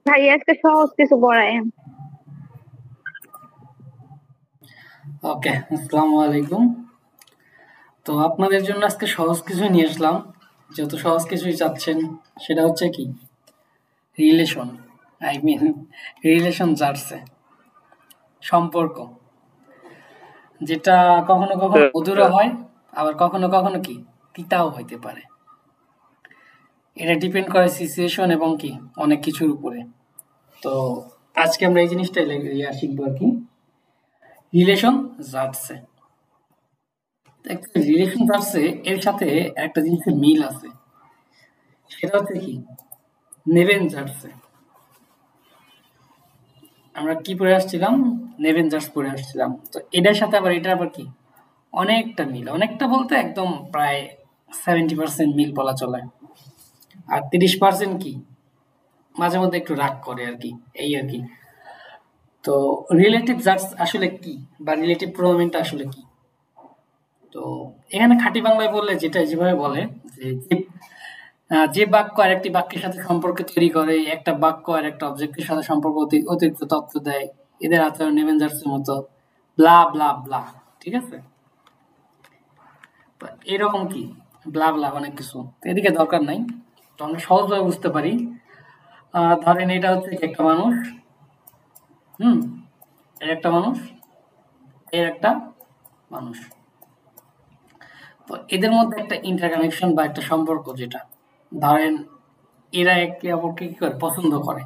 ভাই আজকে সহজ কিছু পড়ায়েন। ওকে, আসসালামু আলাইকুম। তো আপনাদের জন্য আজকে সহজ কিছু নিয়ে আসলাম, যেহেতু সহজ কিছুই চাচ্ছেন। সেটা হচ্ছে কি, রিলেশন, আই মিন রিলেশন জার্সে, সম্পর্ক, যেটা কখনো কখনো মধুরও হয়, আবার কখনো কখনো কি তিতাও হইতে পারে। এটা ডিপেন্ড করে সিচুয়েশন এবং কি অনেক কিছুর উপরে। তো আজকে আমরা এই জিনিসটাই শিখবো আর কি, রিলেশন জার্সে। রিলেশন জার্সে এর সাথে একটা জিনিসের মিল আছে, সেটা হচ্ছে কি, নেভেন জার্সে। আমরা কি পড়ে আসছিলাম, নেভেন জার্স পড়ে আসছিলাম। তো এটার সাথে আবার এটা আবার কি অনেকটা মিল, অনেকটা বলতে একদম প্রায় 70% মিল বলা চলে। আর 30% কি মাঝে মধ্যে একটু রাগ করে আর কি, এই আর কি। তো রিলেটিভ জার্স আসলে কি, বা রিলেটিভ প্রোনাউনটা আসলে কি? তো এখানে খাঁটি বাংলায় বললে যেটা যেভাবে বলে যে বাক্য আর একটি বাক্যের সাথে সম্পর্ক তৈরি করে, একটা বাক্য আর একটা অবজেক্টের সাথে সম্পর্ক অতিরিক্ত তথ্য দেয়, এদের আচরণ নেভেঞ্জার্সের মতো, ব্লা ব্লা ব্লা। ঠিক আছে, তো এরকম কি ব্লা ব্লা অনেক কিছু, তো এদিকে দরকার নাই। তো আমরা সহজভাবে বুঝতে পারি। ধরেন এটা হচ্ছে একটা মানুষ, এর একটা মানুষ, এর একটা মানুষ। তো এদের মধ্যে একটা ইন্টারকানেকশন বা একটা সম্পর্ক, যেটা ধরেন এরা একে অপরকে কি করে পছন্দ করে।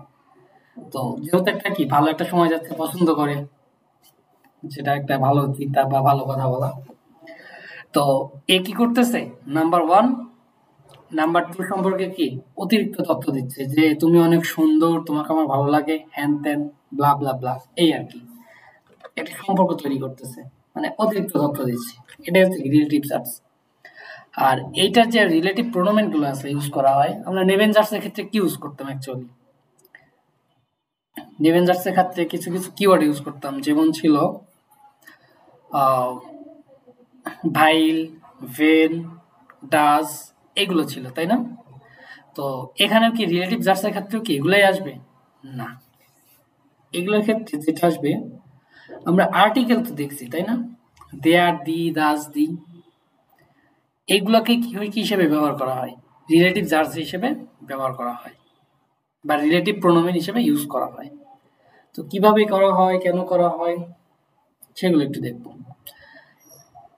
তো যেহেতু একটা কি ভালো একটা সময় যাচ্ছে, পছন্দ করে, যেটা একটা ভালো চিন্তা বা ভালো কথা বলা। তো এ কি করতেছে, নাম্বার ওয়ান নাম্বার টু সম্পর্কে কি অতিরিক্ত তথ্য দিচ্ছে, যে তুমি অনেক সুন্দর, তোমাকে আমার ভালো লাগে, হ্যান ত্যান, ব্লা ব্লা ব্লা, এই আর কি। একটা সম্পর্ক তৈরি করতেছে, মানে অতিরিক্ত তথ্য দিচ্ছে। এটা হচ্ছে রিলেটিভ জার্স। আর এইটার যে রিলেটিভ প্রোনোমেন গুলো আছে ইউজ করা হয়, আমরা নেভেঞ্জার্স এর ক্ষেত্রে কি ইউজ করতাম অ্যাকচুয়ালি, নেভেঞ্জার্স এর ক্ষেত্রে কিছু কিছু কিওয়ার্ড ইউজ করতাম, যেমন ছিল ভাইল, ভেন, ডাজ, এগুলো ছিল, তাই না? তো এখানে কি রিলেটিভ জার্সের ক্ষেত্রেও কি এগুলাই আসবে? না, এগুলোর ক্ষেত্রে যেটা আসবে, আমরা আর্টিকেল তো দেখছি, তাই না? দেয়ার, দি, দাস, দি, এইগুলোকে কি হিসেবে ব্যবহার করা হয়? রিলেটিভ জার্স হিসেবে ব্যবহার করা হয়, বা রিলেটিভ প্রোনোমেন হিসেবে ইউজ করা হয়। তো কিভাবে করা হয়, কেন করা হয়, সেগুলো একটু দেখব।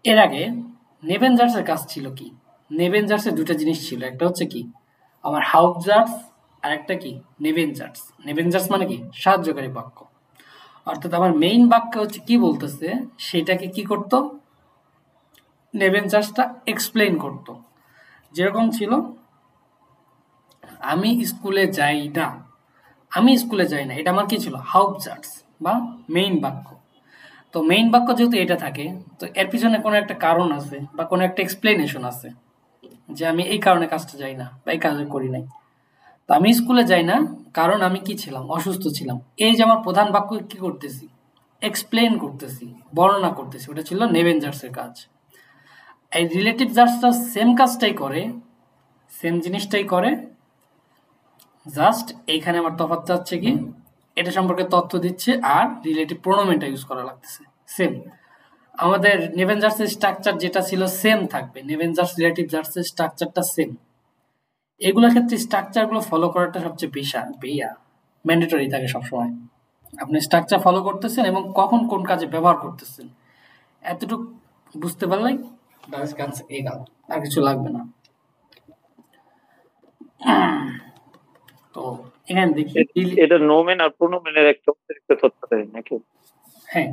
এর আগে নেভেঞ্জার্সের কাজ ছিল কি, নেভেঞ্জার্সের দুটো জিনিস ছিল, একটা হচ্ছে কি আমার হাউপজার্স, আর একটা কি নেভেঞ্জার্স। নেভেঞ্জার্স মানে কি সাহায্যকারী বাক্য, অর্থাৎ আমার মেইন বাক্য হচ্ছে কি বলতেছে, সেটাকে কি করত, নেভেঞ্জার্সটা এক্সপ্লেইন করত। যেরকম ছিল, আমি স্কুলে যাই না, আমি স্কুলে যাই না, এটা আমার কি ছিল, হাউপজার্স বা মেইন বাক্য। তো মেইন বাক্য যেহেতু এটা থাকে, তো এর পিছনে কোনো একটা কারণ আছে বা কোনো একটা এক্সপ্লেনেশন আছে, যে আমি এই কারণে কাজটা যাই না বা এই কাজ করি নাই। তো আমি স্কুলে যাই না কারণ আমি কি ছিলাম, অসুস্থ ছিলাম। এই যে আমার প্রধান বাক্য কি করতেছি, এক্সপ্লেন করতেছি, বর্ণনা করতেছি, ওটা ছিল নেভেঞ্জার্সের কাজ। এই রিলেটিভ জার্সটা সেম কাজটাই করে, সেম জিনিসটাই করে, জাস্ট এইখানে আমার তফাৎ হচ্ছে কি, এটা সম্পর্কে তথ্য দিচ্ছে আর রিলেটিভ প্রোনোমেনটা ইউজ করা লাগতেছে সেম। আমাদের নেভেঞ্জার্সের স্ট্রাকচার যেটা ছিল সেম থাকবে, নেভেঞ্জার্স রিলেটিভ জার্সের স্ট্রাকচারটা সেম। এগুলোর ক্ষেত্রে স্ট্রাকচারগুলো ফলো করাটা সবচেয়ে ম্যান্ডেটরি থাকে সবসময়। আপনি স্ট্রাকচার ফলো করতেছেন এবং কখন কোন কাজে ব্যবহার করতেছেন, এতটুকু বুঝতে পারলেই এগাল, আর কিছু লাগবে না। তো এখানে দেখি এটা নোমেন আর প্রোনোমেনের একটা অতিরিক্ত তথ্য দেয় নাকি? হ্যাঁ,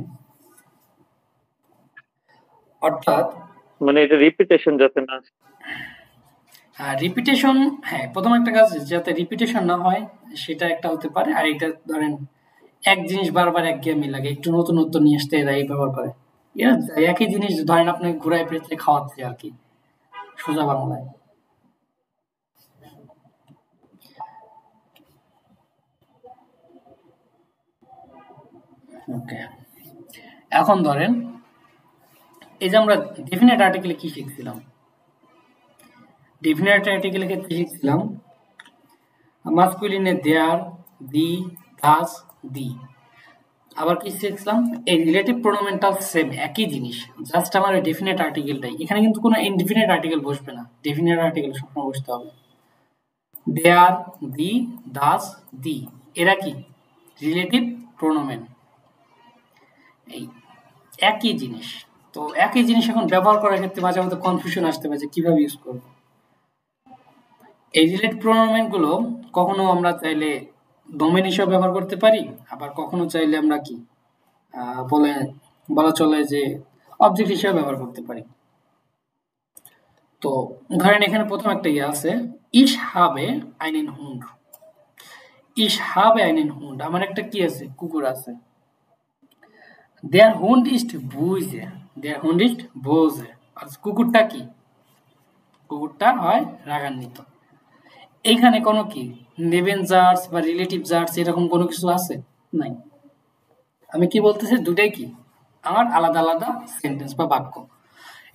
অর্থাৎ মানে এটা রিপিটেশন যাতে না, রিপিটেশন, হ্যাঁ, প্রথম একটা কাজ যাতে রিপিটেশন না হয় সেটা একটা হতে পারে। আর এটা ধরেন এক জিনিস বারবার একঘেয়েমি লাগে, একটু নতুন নতুন নিয়ে আসতে এরা এই ব্যবহার করে। একই জিনিস ধরেন আপনি ঘুরায় পেঁচে খাওয়াচ্ছে আর কি, সোজা বাংলায়। ওকে, এখন ধরেন এই যে আমরা ডেফিনেট আর্টিকেলে কি শিখছিলাম, ডেফিনেট আর্টিকেলের ক্ষেত্রে শিখছিলাম মাস্কুলিনে দেয়ার, দি, দাস, দি। আবার কি শিখলাম, এই রিলেটিভ প্রোনোমেনটা সেম একই জিনিস, জাস্ট আমার ডেফিনেট আর্টিকেলটাই, এখানে কিন্তু কোনো ইনডিফিনিট আর্টিকেল বসবে না, ডেফিনেট আর্টিকেল সবসময় বসতে হবে। দেয়ার, দি, দাস, দি, এরা কি রিলেটিভ প্রোনোমেন, এই একই জিনিস। তো একই জিনিস এখন ব্যবহার করার ক্ষেত্রে মাঝে মধ্যে কনফিউশন আসতে পারে যে কিভাবে ইউজ করব। এই রিলেটিভ প্রোনোমেন গুলো কখনো আমরা চাইলে ডোমেন হিসেবে ব্যবহার করতে পারি, আবার কখনো চাইলে আমরা কি বলা চলে যে অবজেক্ট হিসেবে ব্যবহার করতে পারি। তো ধরেন এখানে প্রথম একটা ইয়ে আছে, ইশ হাবে আইনেন হুন্ড। ইশ হাবে আইনেন হুন্ড, আমার একটা কি আছে, কুকুর আছে। দেয়ার হুন্ড ইস্ট বুইজে, দেয়ার হুন্ড ইস্ট বোজে, আর কুকুরটা কি, কুকুরটা হয় রাগান্বিত। এইখানে কোনো কি নেবেন জার্স বা রিলেটিভ জার্স এরকম কোনো কিছু আছে নাই। আমি কি বলতেছি, দুটাই কি আমার আলাদা আলাদা সেন্টেন্স বা বাক্য।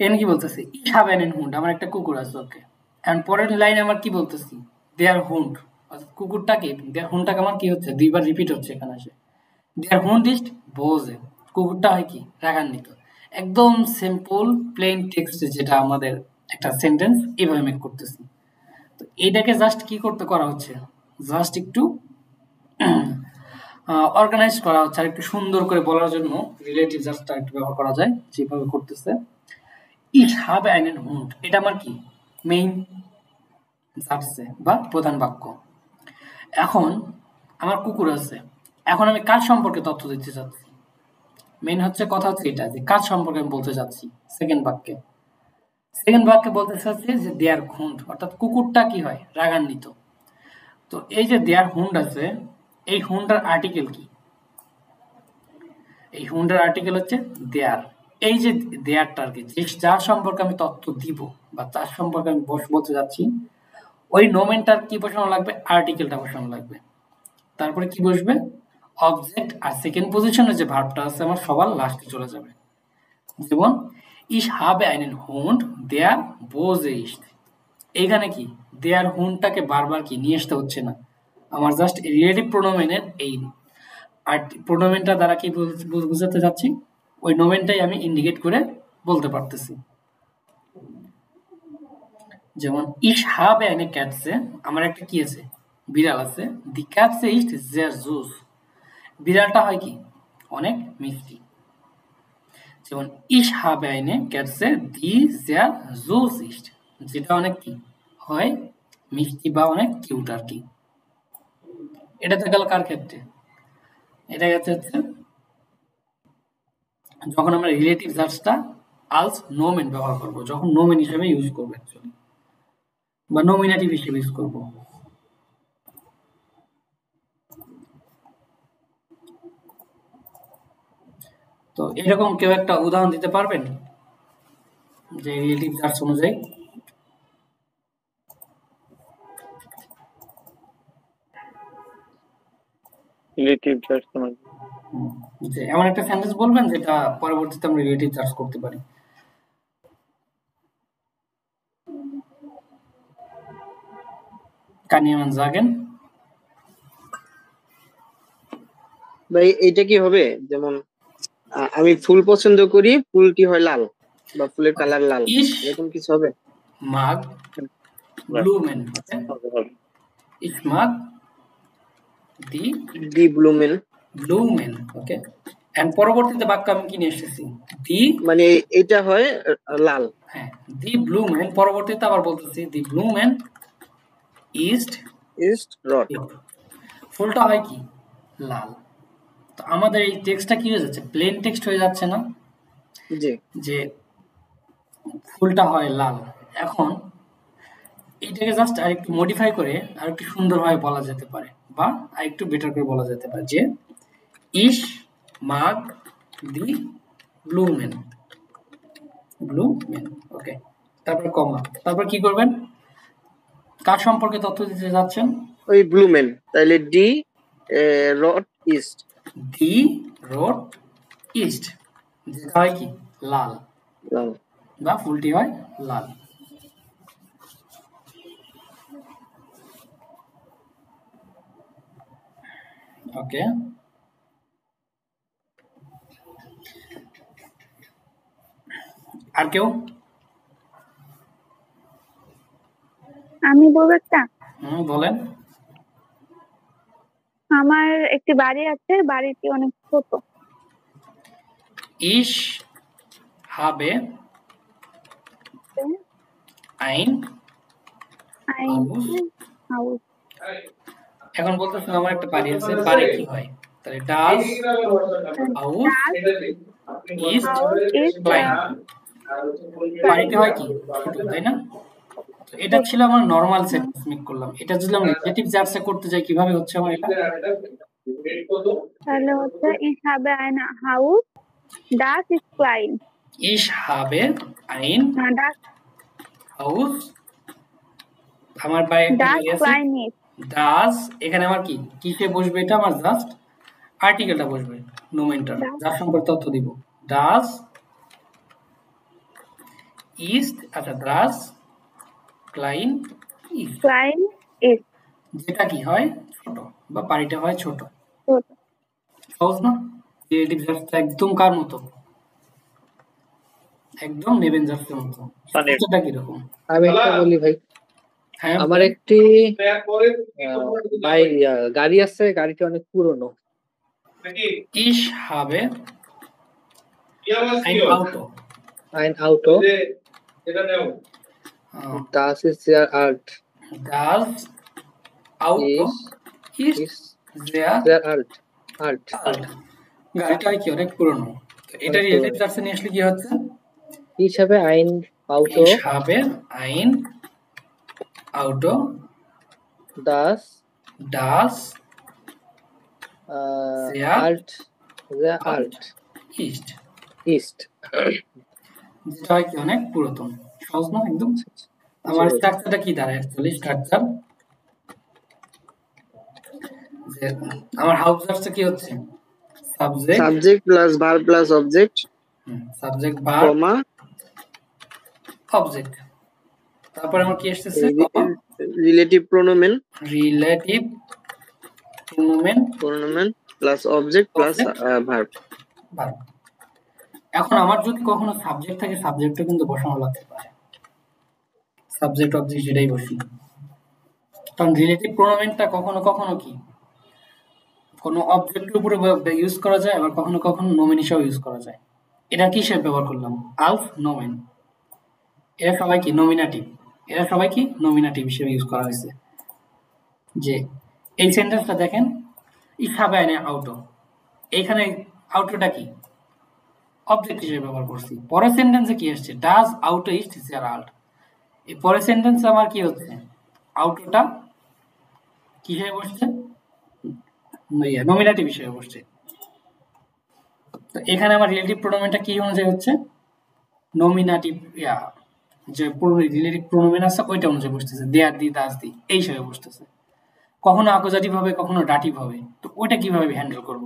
এখানে কি বলতেছি, ইশ হ্যাভ অ্যান হুন্ড, আমার একটা কুকুর আছে, ওকে। এন্ড পরের লাইনে আমার কি বলতেছি, দেয়ার হুন্ড, কুকুরটা কি, দেয়ার হুন্ডটাকে আমার কি হচ্ছে, দুইবার রিপিট হচ্ছে এখানে আসে। দেয়ার হুন্ড ইজ বোজে, কুকুরটা হয় কি রাগান্বিত। একদম সিম্পল প্লেন টেক্সট, যেটা আমাদের একটা সেন্টেন্স এইভাবে মেক করতেছি। তো এইটাকে জাস্ট কি করতে করা হচ্ছে, জাস্ট একটু অর্গানাইজ করা হচ্ছে, আর একটু সুন্দর করে বলার জন্য রিলেটিভ জাস্টটা একটু ব্যবহার করা যায়, যেভাবে করতেছে। ইট হ্যাভ einen হুন্ড, এটা আমার কি মেইন সাবসে বা প্রধান বাক্য। এখন আমার কুকুর আছে, এখন আমি কার সম্পর্কে তথ্য দিতে চাচ্ছি, মেইন হচ্ছে কথা হচ্ছে এটা যে কার সম্পর্কে আমি বলতে চাচ্ছি। সেকেন্ড বাক্যে বলতে চাচ্ছি যে দেয়ার হুন্ড, অর্থাৎ কুকুরটা কি হয় রাগান্বিত। তো এই যে দেয়ার হুন্ড আছে, এই হুন্ডার আর্টিকেল কি, এই হুন্ডার আর্টিকেল হচ্ছে দেয়ার। এই যে দেয়ারটা আর কি, যার সম্পর্কে আমি তথ্য দিব বা তার সম্পর্কে আমি বলতে যাচ্ছি, ওই নোমেনটার কি বসানো লাগবে, আর্টিকেলটা বসানো লাগবে। তারপরে কি বসবে, অবজেক্ট, আর সেকেন্ড পজিশনে যে ভার্বটা আছে আমার সবার লাস্টে চলে যাবে। যেমন ইশ হাবে আইনেন হুন্ড দেয়ার বোজে ইস্ট, এইখানে কি দেয়ার হুন্ডটাকে বারবার কি নিয়ে আসতে হচ্ছে না, আমার জাস্ট রিলেটিভ প্রোনোমেনের এই প্রোনোমেনটা দ্বারা কি বুঝাতে যাচ্ছি, ওই নোমেনটাই আমি ইন্ডিকেট করে বলতে পারতেছি। যেমন ইশ হাবে eine Katze, আমার একটা কি আছে, বিড়াল আছে। দি Katze ist sehr süß, বিড়ালটা হয় কি অনেক মিষ্টি। যেমন ইশ হাবে eine Katze die sehr süß ist, যেটা অনেক কি হয় মিষ্টি বা অনেক কিউট আর কি। এটা তো গেল কার ক্ষেত্রে, এটা হচ্ছে যখন আমরা রিলেটিভ জার্সটা আলস নোমেন ব্যবহার করব, যখন নোমেন হিসেবে ইউজ করবো অ্যাকচুয়ালি, বা নমিনেটিভ হিসেবে ইউজ করব। তো এরকম কেউ একটা উদাহরণ দিতে পারবেন যে রিলেটিভ জার্স অনুযায়ী? রিলেটিভ জার্স যে এমন একটা সেন্টেন্স বলবেন যেটা পরবর্তীতে আমরা রিলেটিভ জার্স করতে পারি। Kann jemand sagen? ভাই এইটা কি হবে, যেমন আমি ফুল পছন্দ করি, ফুলটি হয় লাল বা ফুলের কালার লাল, Ich এরকম কিছু হবে? mag Blumen. Ich mag die the ব্লুমেন, Blumen. Okay. And পরবর্তীতে বাক্য আমি কি নিয়ে এসেছি, দি, মানে এটা হয় লাল। হ্যাঁ, দি ব্লুমেন, পরবর্তীতে আবার বলতেছি দি ব্লুমেন ইস্ট রড, ফুলটা হয় কি লাল। তো আমাদের এই টেক্সটটা কি হয়ে যাচ্ছে, প্লেন টেক্সট হয়ে যাচ্ছে না, জি, যে ফুলটা হয় লাল। এখন এইটাকে জাস্ট আর একটু মডিফাই করে আর একটু সুন্দরভাবে বলা যেতে পারে, বা আর একটু বেটার করে বলা যেতে পারে যে ইশ মাগ দি ব্লুমেন, ওকে। তারপর কমা, তারপর কি করবেন, কার সম্পর্কে তথ্য দিতে যাচ্ছেন, ওই ব্লুমেন, তাহলে ডি রড ইস্ট, দি রোড ইস্ট, যেটা হয় কি লাল, লাল। বা ফুলটি হয় লাল। ওকে, আর কেউ? আমি বলবো একটা। বলেন। আমার একটি বাড়ি আছে, বাড়িটি অনেক ছোট। Ich habe ein Haus। House. এখন বলতেছেন আমার একটা বাড়ি আছে, বাড়ি কি হয়? তাহলে ডাজ হাউস ইজ ক্লাইন। বাড়িটি হয় কি? ছোট, তাই না? তো এটা ছিল আমার নরমাল সেন্টেন্স মেক করলাম। এটা যদি আমি রিলেটিভ জার্সে করতে যাই কিভাবে হচ্ছে আমার এটা? তাহলে হচ্ছে ich habe ein Haus, das ist klein. Ich habe ein Das Haus, আমার বাড়ি একটা das বাড়ি আছে। klein ist. ডাজ এখানে আমার কি কিসে বসবে? এটা আমার জাস্ট আর্টিকেলটা বসবে, নোমেনটা যার সম্পর্কে তথ্য দিব। ডাজ ইস্ট, আচ্ছা ডাজ ক্লাইন ইস্ট, Klein ist. যেটা কি হয়? ছোট, বা বাড়িটা হয় ছোট। ছোট। সহজ না? রিলেটিভ জার্সটা একদম কার মতো? একদম নেবেন জার্সের মতো। সেটা কি রকম? আমি একটা বলি ভাই, হ্যাঁ, আমার একটি গাড়ি আছে, গাড়িটি অনেক পুরনো। Ich habe ein Auto। Ein Auto, das ist sehr alt. Das Auto ist Ist sehr sehr alt. alt। গাড়িটা কি অনেক পুরনো। তো এটা রিলেটিভ জার্সে নিয়ে আসলে কি হচ্ছে? Ich habe ein Auto, Ich habe ein Auto, das sehr alt ist। ist. যেটা হয় কি অনেক পুরাতন। সহজ না একদম? আমার স্ট্রাকচারটা কি দাঁড়ায় অ্যাকচুয়ালি? স্ট্রাকচার যে আমার হাউস জার্সে কি হচ্ছে? Subject plus verb plus object, subject verb comma, object, তারপর আমার কি আসছে? relative pronomen রিলেটিভ প্রোনোমেন plus object plus verb. Verb. এখন আমার যদি কখনো সাবজেক্ট থাকে, সাবজেক্টও কিন্তু বসানো লাগতে পারে। সাবজেক্ট অবজেক্ট যেটাই বসি, কারণ রিলেটিভ প্রোনোমেনটা কখনো কখনো কি কোনো অবজেক্টের উপরে ইউজ করা যায়, আবার কখনো কখনো নোমেন হিসেবে ইউজ করা যায়। এটা কি হিসেবে ব্যবহার করলাম? আলফ নোমেন। এরা সবাই কি নমিনাটিভ হিসেবে ইউজ করা হয়েছে। যে এই সেন্টেন্সটা দেখেন, ich habe eine Auto, এইখানে আউটোটা কি অবজেক্ট হিসেবে ব্যবহার করছি। পরের সেন্টেন্সে কি আসছে? ডাজ আউটো ইস্ট sehr alt। এই পরের সেন্টেন্সে আমার কি হচ্ছে? আউটোটা কি হিসেবে বসছে? নমিনাটিভ হিসেবে বসছে। তো এখানে আমার রিলেটিভ প্রোনোমেনটা কি অনুযায়ী হচ্ছে? নমিনাটিভ, যে রিলেটিভ প্রোনোমেন আছে ওইটা অনুযায়ী বসতেছে। দেয়ার দি, দাস দি, এই হিসেবে বসতেছে। কখনো অ্যাকুজাটিভ হবে, কখনো ডাটিভ হবে। তো ওইটা কিভাবে হ্যান্ডেল করব?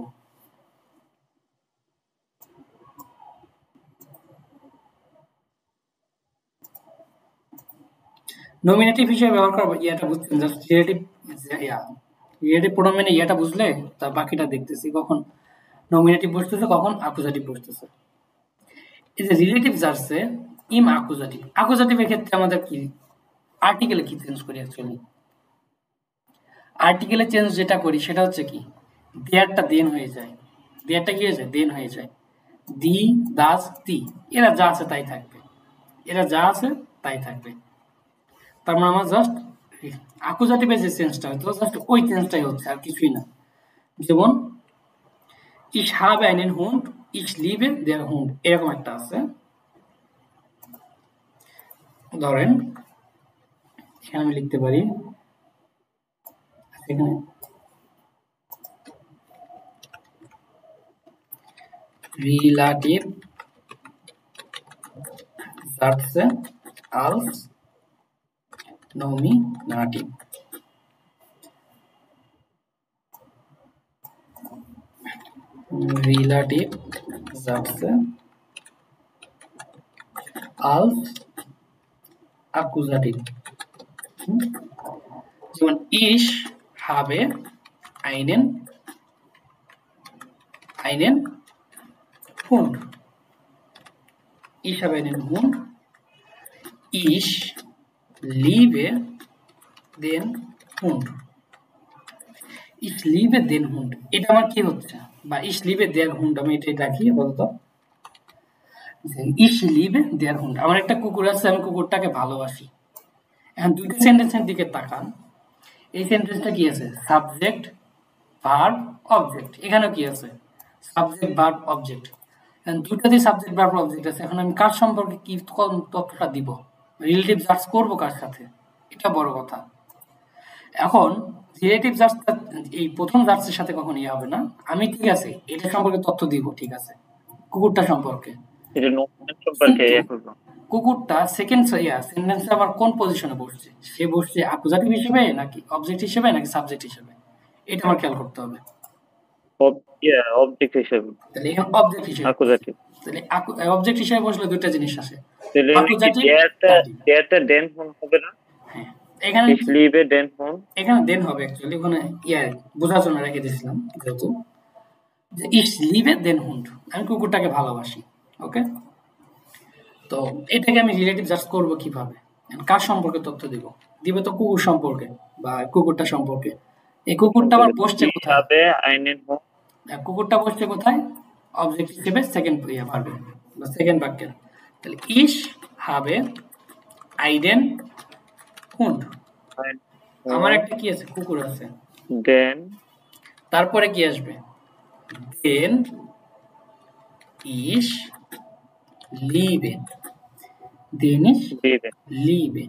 নমিনেটিভ হিসেবে ব্যবহার করবো ইয়াটা বুঝছেন, জাস্ট রিলেটিভ প্রোনোমেনে ইয়াটা বুঝলে তা বাকিটা দেখতেছি কখন নমিনেটিভ বসতেছে, কখন অ্যাকুজাটিভ বসতেছে। এই যে রিলেটিভ জার্সে ইম অ্যাকুজাটিভ, অ্যাকুজাটিভের ক্ষেত্রে আমাদের কি আর্টিকেলে কি চেঞ্জ করি? অ্যাকচুয়ালি আর্টিকেলে চেঞ্জ যেটা করি সেটা হচ্ছে কি, দেয়ারটা দেন হয়ে যায়। দেয়ারটা কি হয়ে যায়? দেন হয়ে যায়। দি, দাস, তি, এরা যা আছে তাই থাকবে। তার মানে আমার জাস্ট অ্যাকুজাটিভের যে চেঞ্জটা হতো জাস্ট ওই চেঞ্জটাই হচ্ছে, আর কিছুই না। যেমন ich habe einen Hund, ich liebe den Hund, এরকম একটা আছে। ধরেন এখানে আমি লিখতে পারি, এখানে রিলেটিভ জার্সে als nominative। রিলেটিভ জার্সে als অ্যাকুজাটিভ। যেমন ich habe einen einen Hund. Ich habe einen Hund. Ich liebe den Hund. Ich liebe den Hund. এটা আমার কি হচ্ছে? বা ich liebe der Hund আমি এটা রাখি বলতো। Ich liebe der Hund. আমার একটা কুকুর আছে, আমি কুকুরটাকে ভালোবাসি। এখন দুইটা সেন্টেন্সের দিকে তাকান। এই সেন্টেন্সটা কি আছে? Subject, verb, object. এখানেও কি আছে? Subject, verb, object. এখন দুইটাতেই সাবজেক্ট, ভার্ব, অবজেক্ট আছে। এখন আমি কার সম্পর্কে কি তথ্যটা দিব? রিলেটিভ জার্জ করব কার সাথে? এটা বড় কথা। এখন রিলেটিভ জার্জটা এই প্রথম জার্জের সাথে কখনো ইয়ে হবে না। আমি ঠিক আছে এটা সম্পর্কে তথ্য দিব, ঠিক আছে, কুকুরটা সম্পর্কে। এটা নোমেন সম্পর্কে করব। কুকুরটা সেকেন্ড সেন্টেন্সে আবার কোন পজিশনে বসছে? সে বসছে অ্যাকুজাটিভ হিসেবে নাকি অবজেক্ট হিসেবে নাকি সাবজেক্ট হিসেবে? এটা আমার খেয়াল করতে হবে। অবজেক্ট হিসেবে। তাহলে এখানে অবজেক্ট হিসেবে অ্যাকুজাটিভ। তাহলে অবজেক্ট হিসেবে বসলে দুটো জিনিস আসে। তাহলে দেয়ারটা দেন ফোন হবে না? হ্যাঁ, এখানে Ich liebe den Hund। এখানে দেন হবে অ্যাকচুয়ালি, ওখানে বোঝার জন্য রেখে দিয়েছিলাম যেহেতু যে ich liebe den Hund, আমি কুকুরটাকে ভালোবাসি। ওকে, তো এটাকে আমি রিলেটিভ জাজ করব কিভাবে? কার সম্পর্কে তথ্য দিব? দিব তো কুকুর সম্পর্কে বা কুকুরটা সম্পর্কে। এই কুকুরটা আবার বসছে কোথায়? habe einen Hund। কুকুরটা বসছে কোথায়? অবজেক্ট হিসেবে সেকেন্ড ভার্বে বা সেকেন্ড বাক্যে। তাহলে ich habe einen Hund, আমার একটা কি আছে? কুকুর আছে। দেন তারপরে কি আসবে? den ich liebe, den ich liebe,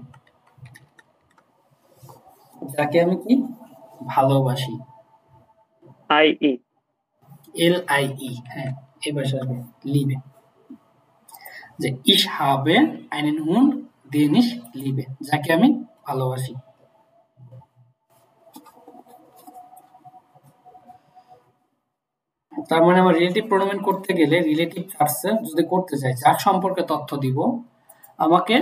যাকে আমি কি ভালোবাসি। IE LIE, হ্যাঁ এবার আসবে liebe, যে ich habe einen Hund, den ich liebe, যাকে আমি ভালোবাসি। তার মানে আমার রিলেটিভ প্রোনোমেন করতে গেলে রিলেটিভ ভার্বস যদি করতে চাই যার সম্পর্কে তথ্য দিব, আমাকে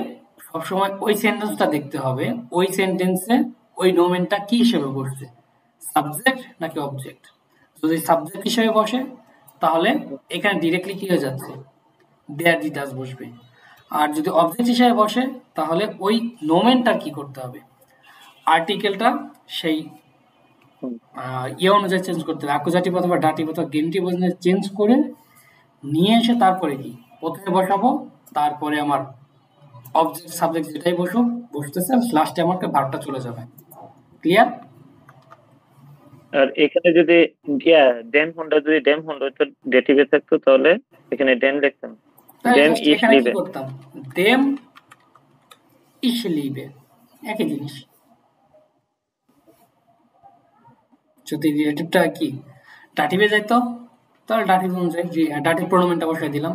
সবসময় ওই সেন্টেন্সটা দেখতে হবে, ওই সেন্টেন্সে ওই নোমেনটা কি হিসেবে বসছে, সাবজেক্ট নাকি অবজেক্ট। যদি সাবজেক্ট হিসেবে বসে তাহলে এখানে ডিরেক্টলি কি হয়ে যাচ্ছে? দেয়ার ডিটাচ বসবে। আর যদি অবজেক্ট হিসেবে বসে তাহলে ওই নোমেনটা কি করতে হবে? আর্টিকেলটা সেই অনুযায়ী চেঞ্জ করতে হবে, অ্যাকুজাটিভ অথবা ডাটিভ অথবা গেনিটিভ অনুযায়ী চেঞ্জ করে নিয়ে এসে তারপরে কি প্রথমে বসাবো, তারপরে আমার অবজেক্ট সাবজেক্ট যেটাই বসতেছে লাস্টে আমার ভার্বটা চলে যাবে। ক্লিয়ার? আর এখানে যদি দেন হোন্ডা যদি দেন হোন্ডা তো ডেটিভে থাকতো তাহলে এখানে দেন লিখতাম। দেন ich liebe, করতাম dem ich liebe, একই জিনিস। যদি রিলেটিভটা কি ডাটিভে যাইতো তাহলে ডাটিভ অনুযায়ী ডাটিভ প্রোনোমেনটা বসাই দিলাম।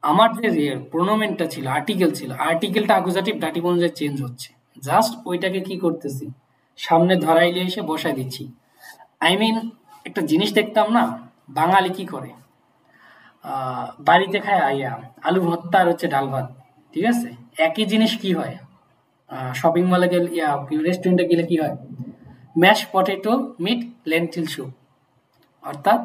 আমার যে প্রোনোমেনটা ছিল আর্টিকেল ছিল, আর্টিকেলটা অ্যাকুজাটিভ ডাটিভ অনুযায়ী চেঞ্জ হচ্ছে, জাস্ট ওইটাকে কি করতেছি সামনে ধরাইলে এসে বসাই দিচ্ছি। আই মিন একটা জিনিস দেখতাম না, বাঙালি কি করে বাড়িতে খায় আলু ভর্তা আর হচ্ছে ডাল ভাত, ঠিক আছে, একই জিনিস কি হয় শপিং মলে গেলে রেস্টুরেন্টে গেলে কি হয়? ম্যাশ পটেটো মিট লেন্টিল স্যুপ, অর্থাৎ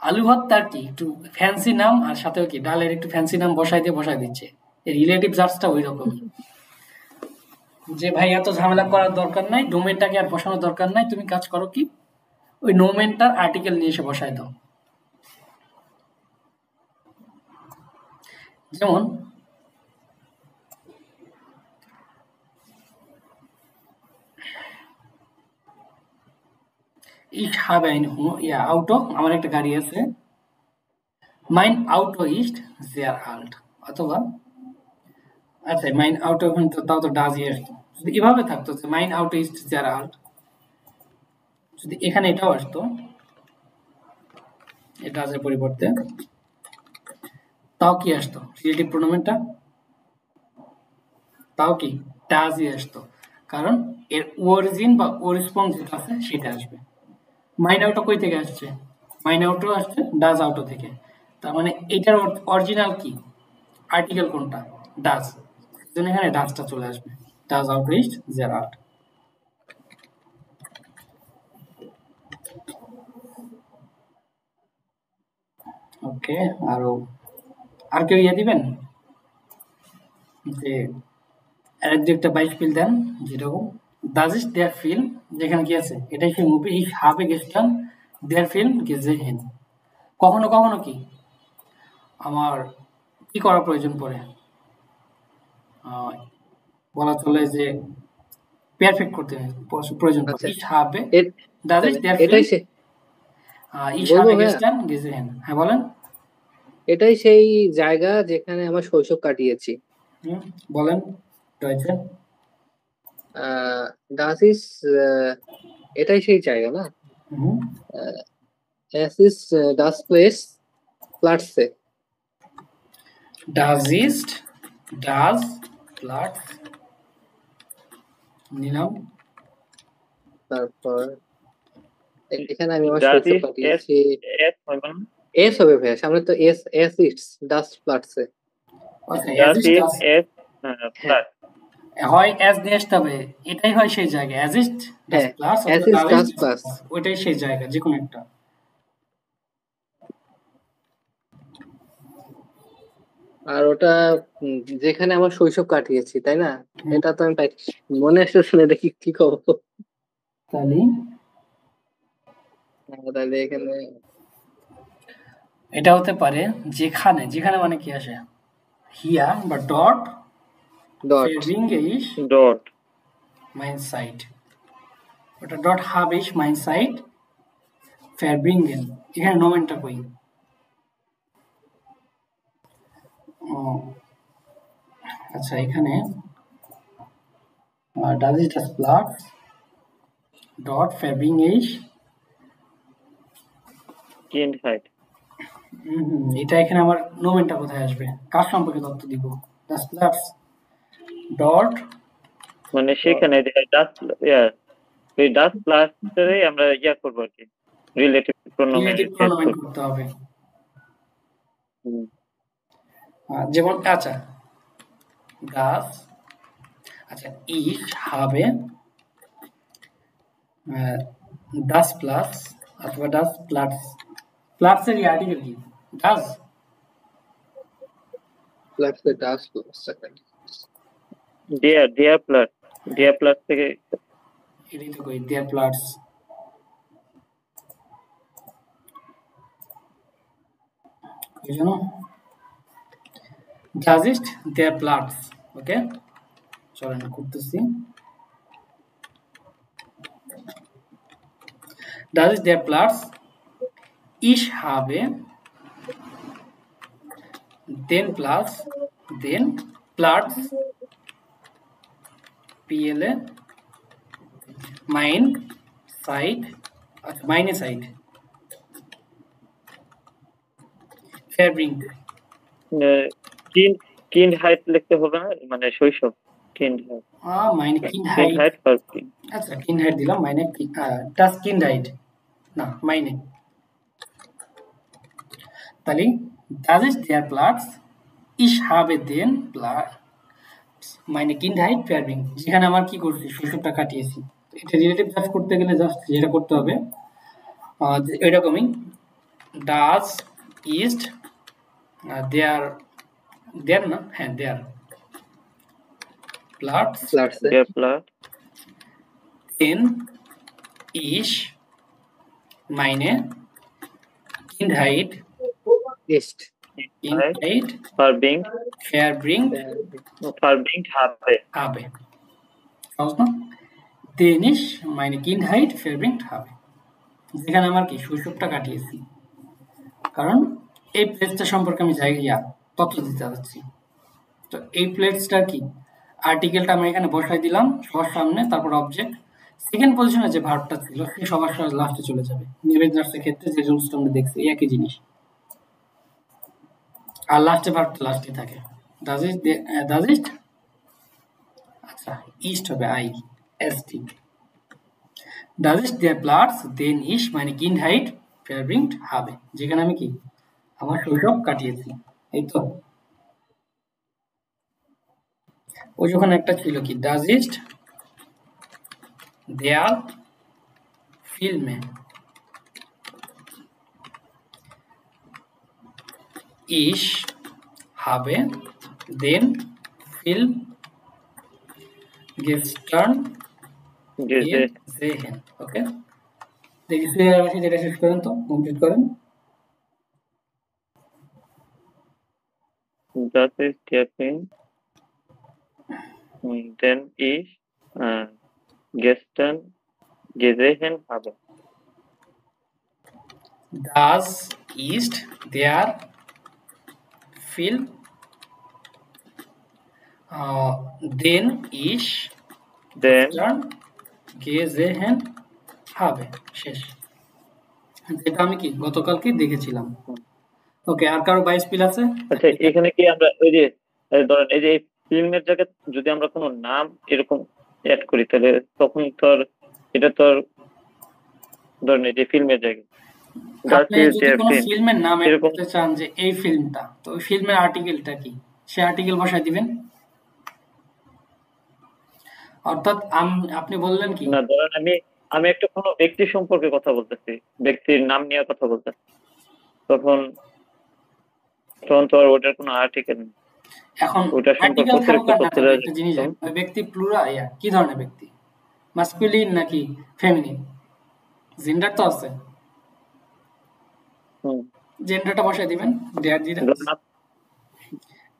আলু ভর্তার কি একটু ফ্যান্সি নাম আর সাথে কি ডালের একটু ফ্যান্সি নাম বসাই দিচ্ছে। এই রিলেটিভ জার্জটা ওই রকমই, যে ভাই এত ঝামেলা করার দরকার নাই, ডোমেনটাকে আর বসানোর দরকার নাই, তুমি কাজ করো কি ওই নোমেনটার আর্টিকেল নিয়ে এসে বসাই দাও। যেমন ich habe ein Auto, আমার একটা গাড়ি আছে, mein Auto ist sehr alt, অথবা আচ্ছা mein Auto ওখানে তো তাও তো ডাজ আসতো, যদি এভাবে থাকতো যে mein Auto ist sehr alt, যদি এখানে এটাও আসতো এটা আছে পরিবর্তে, তাও কি আসতো রিলেটিভ প্রোনোমেনটা, তাও কি ডাজই আসতো, কারণ এর অরিজিন বা ওরিসপন্স যেটা আছে সেটা আসবে। মাইন আউটো কই থেকে আসছে? মাইন আউটো আসছে ডাজ আউটো থেকে, তার মানে এটার অরিজিনাল কি আর্টিকেল কোনটা? ডাজ, সেজন্য এখানে ডাজটা চলে আসবে, ডাজ আউটো ইস্ট জের আউট। ওকে, আর কেউ ইয়ে দিবেন যে আরেক একটা বাইক ফিল দেন যেরকম দাস ইজ দেয়ার ফিল্ম, যেখানে কি আছে এটাই সেই movie ich habe gestern der Film gesehen। কখনো কখনো কি আমার কি করা প্রয়োজন পড়ে, আহ, বলা চলে যে পারফেক্ট করতে প্রয়োজন পড়ে। আচ্ছা ich habe das ist der এটাই Film সে ich বলবো habe ভাইয়া, gestern gesehen। হ্যাঁ বলেন। এটাই সেই জায়গা যেখানে আমার শৈশব কাটিয়েছি। বলেন ডয়েচে। ডাস ইস, এটাই সেই জায়গা না? হুম, এস ইস ডাস place প্লাটসে। das ist das Platz নিলাম। তারপর এখানে আমি আমার ডাস শৈশব ইজ এস কাটিয়েছি। এস হবে না? এস হবে ভাইয়া, সামনে তো এস, এস ইটস ডাস প্লাটসে। আচ্ছা ডাস as ist is das S হ্যাঁ প্লাস হয় as দিয়ে আসতে হবে, এটাই হয় সেই জায়গা as ist das হ্যাঁ, Platz এস অথবা ইস das ডাস ist das প্লাস। Platz, ওইটাই সেই জায়গা যে কোনো একটা। আর ওটা যেখানে আমার শৈশব কাটিয়েছি, তাই না? হুম। এটা তো আমি মনে আসতেছে না, দেখি কি করবো। তাহলে তাহলে এখানে এটা হতে পারে যেখানে, যেখানে মানে কি আসে হিয়া বা ডট ডট ফেভিং ইস ডট মাইন সাইট, ওটা ডট হাব ইস মাইন সাইট ফেরব্রিঙ্গেন, এখানে নোমেনটা কই। ও আচ্ছা, এখানে ডাজ ইট হাস প্লাগ ডট ফেব্রিং ইস, কিন্ড হাইট। এটা এখানে আমার নোমেনটা কোথায় আসবে, কার সম্পর্কে তথ্য দিব, ডাস প্লাগস ডট মানে সেখানে ডাস এই ডাস প্লাসটারে আমরা ইয়া করবো আর কি, রিলেটিভ প্রোনাউন রিলেটিভ প্রোনাউন করতে হবে। যেমন আচ্ছা ডাস, আচ্ছা ich habe das Platz অথবা das Platz, প্লাস এর আর্টিকেল কি ডাস, প্লাটসে ডাস প্লাস। ডিয়ার প্লাস থেকে এটাই তো কই দেয়ার প্লাস। কি জানো das ist der Platz। ওকে চলেন করতেছি, das ist der Platz ich habe den Platz PLA mein Site, আচ্ছা meine Site Fabring kind height লিখতে হবে না, মানে শৈশব kind height, meine kind Kindheit, height first kind. আচ্ছা Kindheit দিলাম, meine das Kindheit না meine, তাহলে das ist der Platz ich habe den Platz meine Kindheit Fabring, যেখানে আমার কি করছি শৈশবটা কাটিয়েছি। এটা রিলেটিভ জাস্ট করতে গেলে জাস্ট যেটা করতে হবে এরকমই das ist der না, হ্যাঁ der Platz প্লাটসে ডিয়ার প্লাস den ich meine Kindheit ইস্ট ফার্বিং verbringt habe। habe, সহজ না? den ich meine Kindheit verbringt habe, যেখানে আমার কি শৈশবটা কাটিয়েছি। কারণ এই প্লেসটা সম্পর্কে আমি জায়গা তথ্য দিতে যাচ্ছি, তো এই প্লেসটা কি আর্টিকেলটা আমি এখানে বসাই দিলাম সবার সামনে, তারপর অবজেক্ট সেকেন্ড পজিশনে যে ভার্বটা ছিল সে সবার লাস্টে চলে যাবে। নিবেদনার্সের ক্ষেত্রে যে রুলসটা আমরা দেখছি একই জিনিস, আর লাস্টে ভার্বটা লাস্টে থাকে। ডাজ ইট আচ্ছা ইস্ট হবে I S T, does it der Platz den ich meine Kindheit verbringt habe, যেখানে আমি কি আমার শৈশব কাটিয়েছি। এই তো ওই যখন একটা ছিল কি ডাজ ইট দেয়ার ফিল্মে, ich habe den Film gestern gesehen. ওকে, দেখি ফিরে আসি, যেটা শেষ করেন তো, কমপ্লিট করেন। Das ist der Film, den ich gestern gesehen habe. Das ist der Film, den ich gestern gesehen habe। শেষ। এটা আমি কি গতকালকে দেখেছিলাম। ওকে, আর কারো 22 পিল আছে? আচ্ছা, এখানে কি আমরা ওই যে ধরেন এই যে ফিল্মের জায়গায় যদি আমরা কোনো নাম এরকম অ্যাড করি, তাহলে তখন তোর এটা তোর ধরেন এই যে ফিল্মের জায়গায় আপনি যদি কোনো ফিল্মের নাম অ্যাড করতে চান যে এই ফিল্মটা, তো ওই ফিল্মের আর্টিকেলটা কি, সে আর্টিকেল বসায় দিবেন। অর্থাৎ আপনি বললেন কি না, ধরেন আমি একটা কোনো ব্যক্তি সম্পর্কে কথা বলতেছি, ব্যক্তির নাম নিয়ে কথা বলতেছি, তখন তো আর ওটার কোনো আর্টিকেল নেই। এখন ওটা সম্পর্কে একটা জিনিস, ওই ব্যক্তি প্লুরাল, কি ধরনের ব্যক্তি, মাস্কুলিন নাকি ফেমিনিন, জেন্ডার তো আছে, জেন্ডারটা বসায় দিবেন, ডেয়ার দিবেন।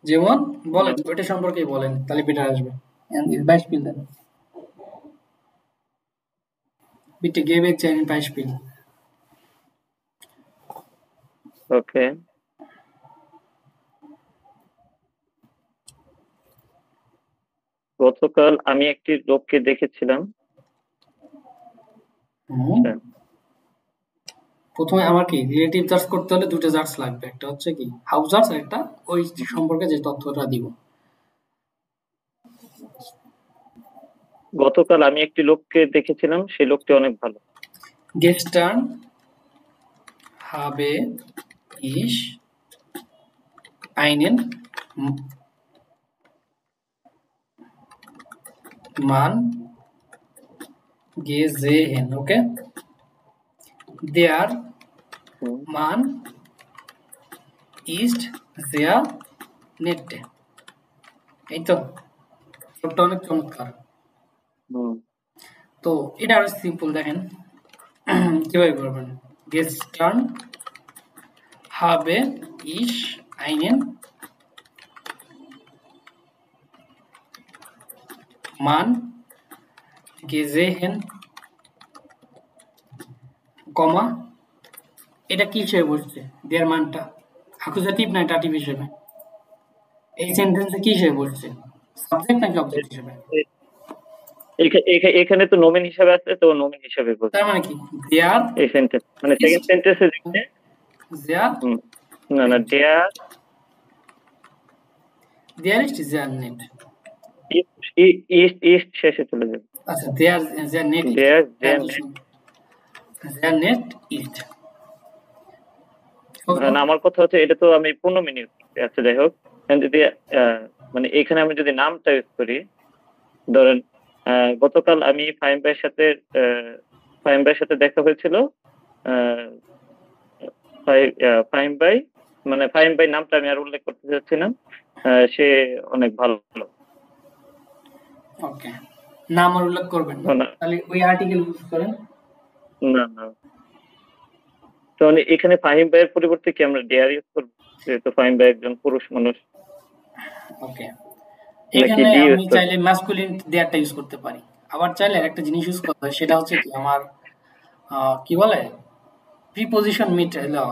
যেমন বলেন ওটা সম্পর্কে বলেন, তাহলে বেটার আসবে। 22 পিল দেন, bitte gebe ich ein Beispiel. ওকে, গতকাল আমি একটি লোককে দেখেছিলাম। প্রথমে আমার কি রিলেটিভ জার্স করতে হলে দুটো জার্স লাগবে, একটা হচ্ছে কি হাউস জার্স, একটা ওই সম্পর্কে যে তথ্যটা দিব। গতকাল আমি একটি লোককে দেখেছিলাম, সেই লোকটি অনেক ভালো। Gestern habe ich einen Mann gesehen. Okay? Der Mann ist sehr nett. এই তো, সবটা অনেক চমৎকার। তো এটা আরো সিম্পল, দেখেন কিভাবে করবেন। Gestern habe ich einen Mann gesehen, কমা, এটা কি হিসেবে বলছে, দেয়ার মানটা অ্যাকুজাটিভ না ডাটিভ হিসেবে, এই সেন্টেন্সে কি হিসেবে বলছে, সাবজেক্ট নাকি অবজেক্ট হিসেবে? এখানে তো নোমেন হিসেবে আছে, তো নোমেন হিসেবে বলছে। তার মানে কি দেয়ার, এই সেন্টেন্স মানে সেকেন্ড সেন্টেন্সে দিচ্ছে দেয়ার, না দেয়ার ইজ দেয়ার নেট, ইস্ট শেষে চলে যাবে। আচ্ছা, দেয়ার নেট, দেয়ার নেট ইস্ট। না, আমার কথা হচ্ছে এটা তো আমি পূর্ণ মিনিট। আচ্ছা, যাই হোক, যদি মানে এখানে আমি যদি নামটা ইউজ করি, ধরেন গতকাল আমি ফাহিম ভাইয়ের সাথে দেখা হয়েছিল। ফাহিম ভাই মানে ফাহিম ভাই নামটা আমি আর উল্লেখ করতে চাচ্ছি না, সে অনেক ভালো। ওকে, নাম আর উল্লেখ করবেন না, তাহলে ওই আর্টিকেল ইউজ করেন। না, তো এখানে ফাহিম ভাইয়ের পরিবর্তে কি আমরা ডেয়ার ইউজ করব, যেহেতু ফাহিম ভাই একজন পুরুষ মানুষ। ওকে, এখানে আমি চাইলে ম্যাসকুলিন দেয়ারটা ইউজ করতে পারি, আবার চাইলে একটা জিনিস ইউজ করতে হয়, সেটা হচ্ছে কি আমার কি বলে প্রিপোজিশন মিট হলো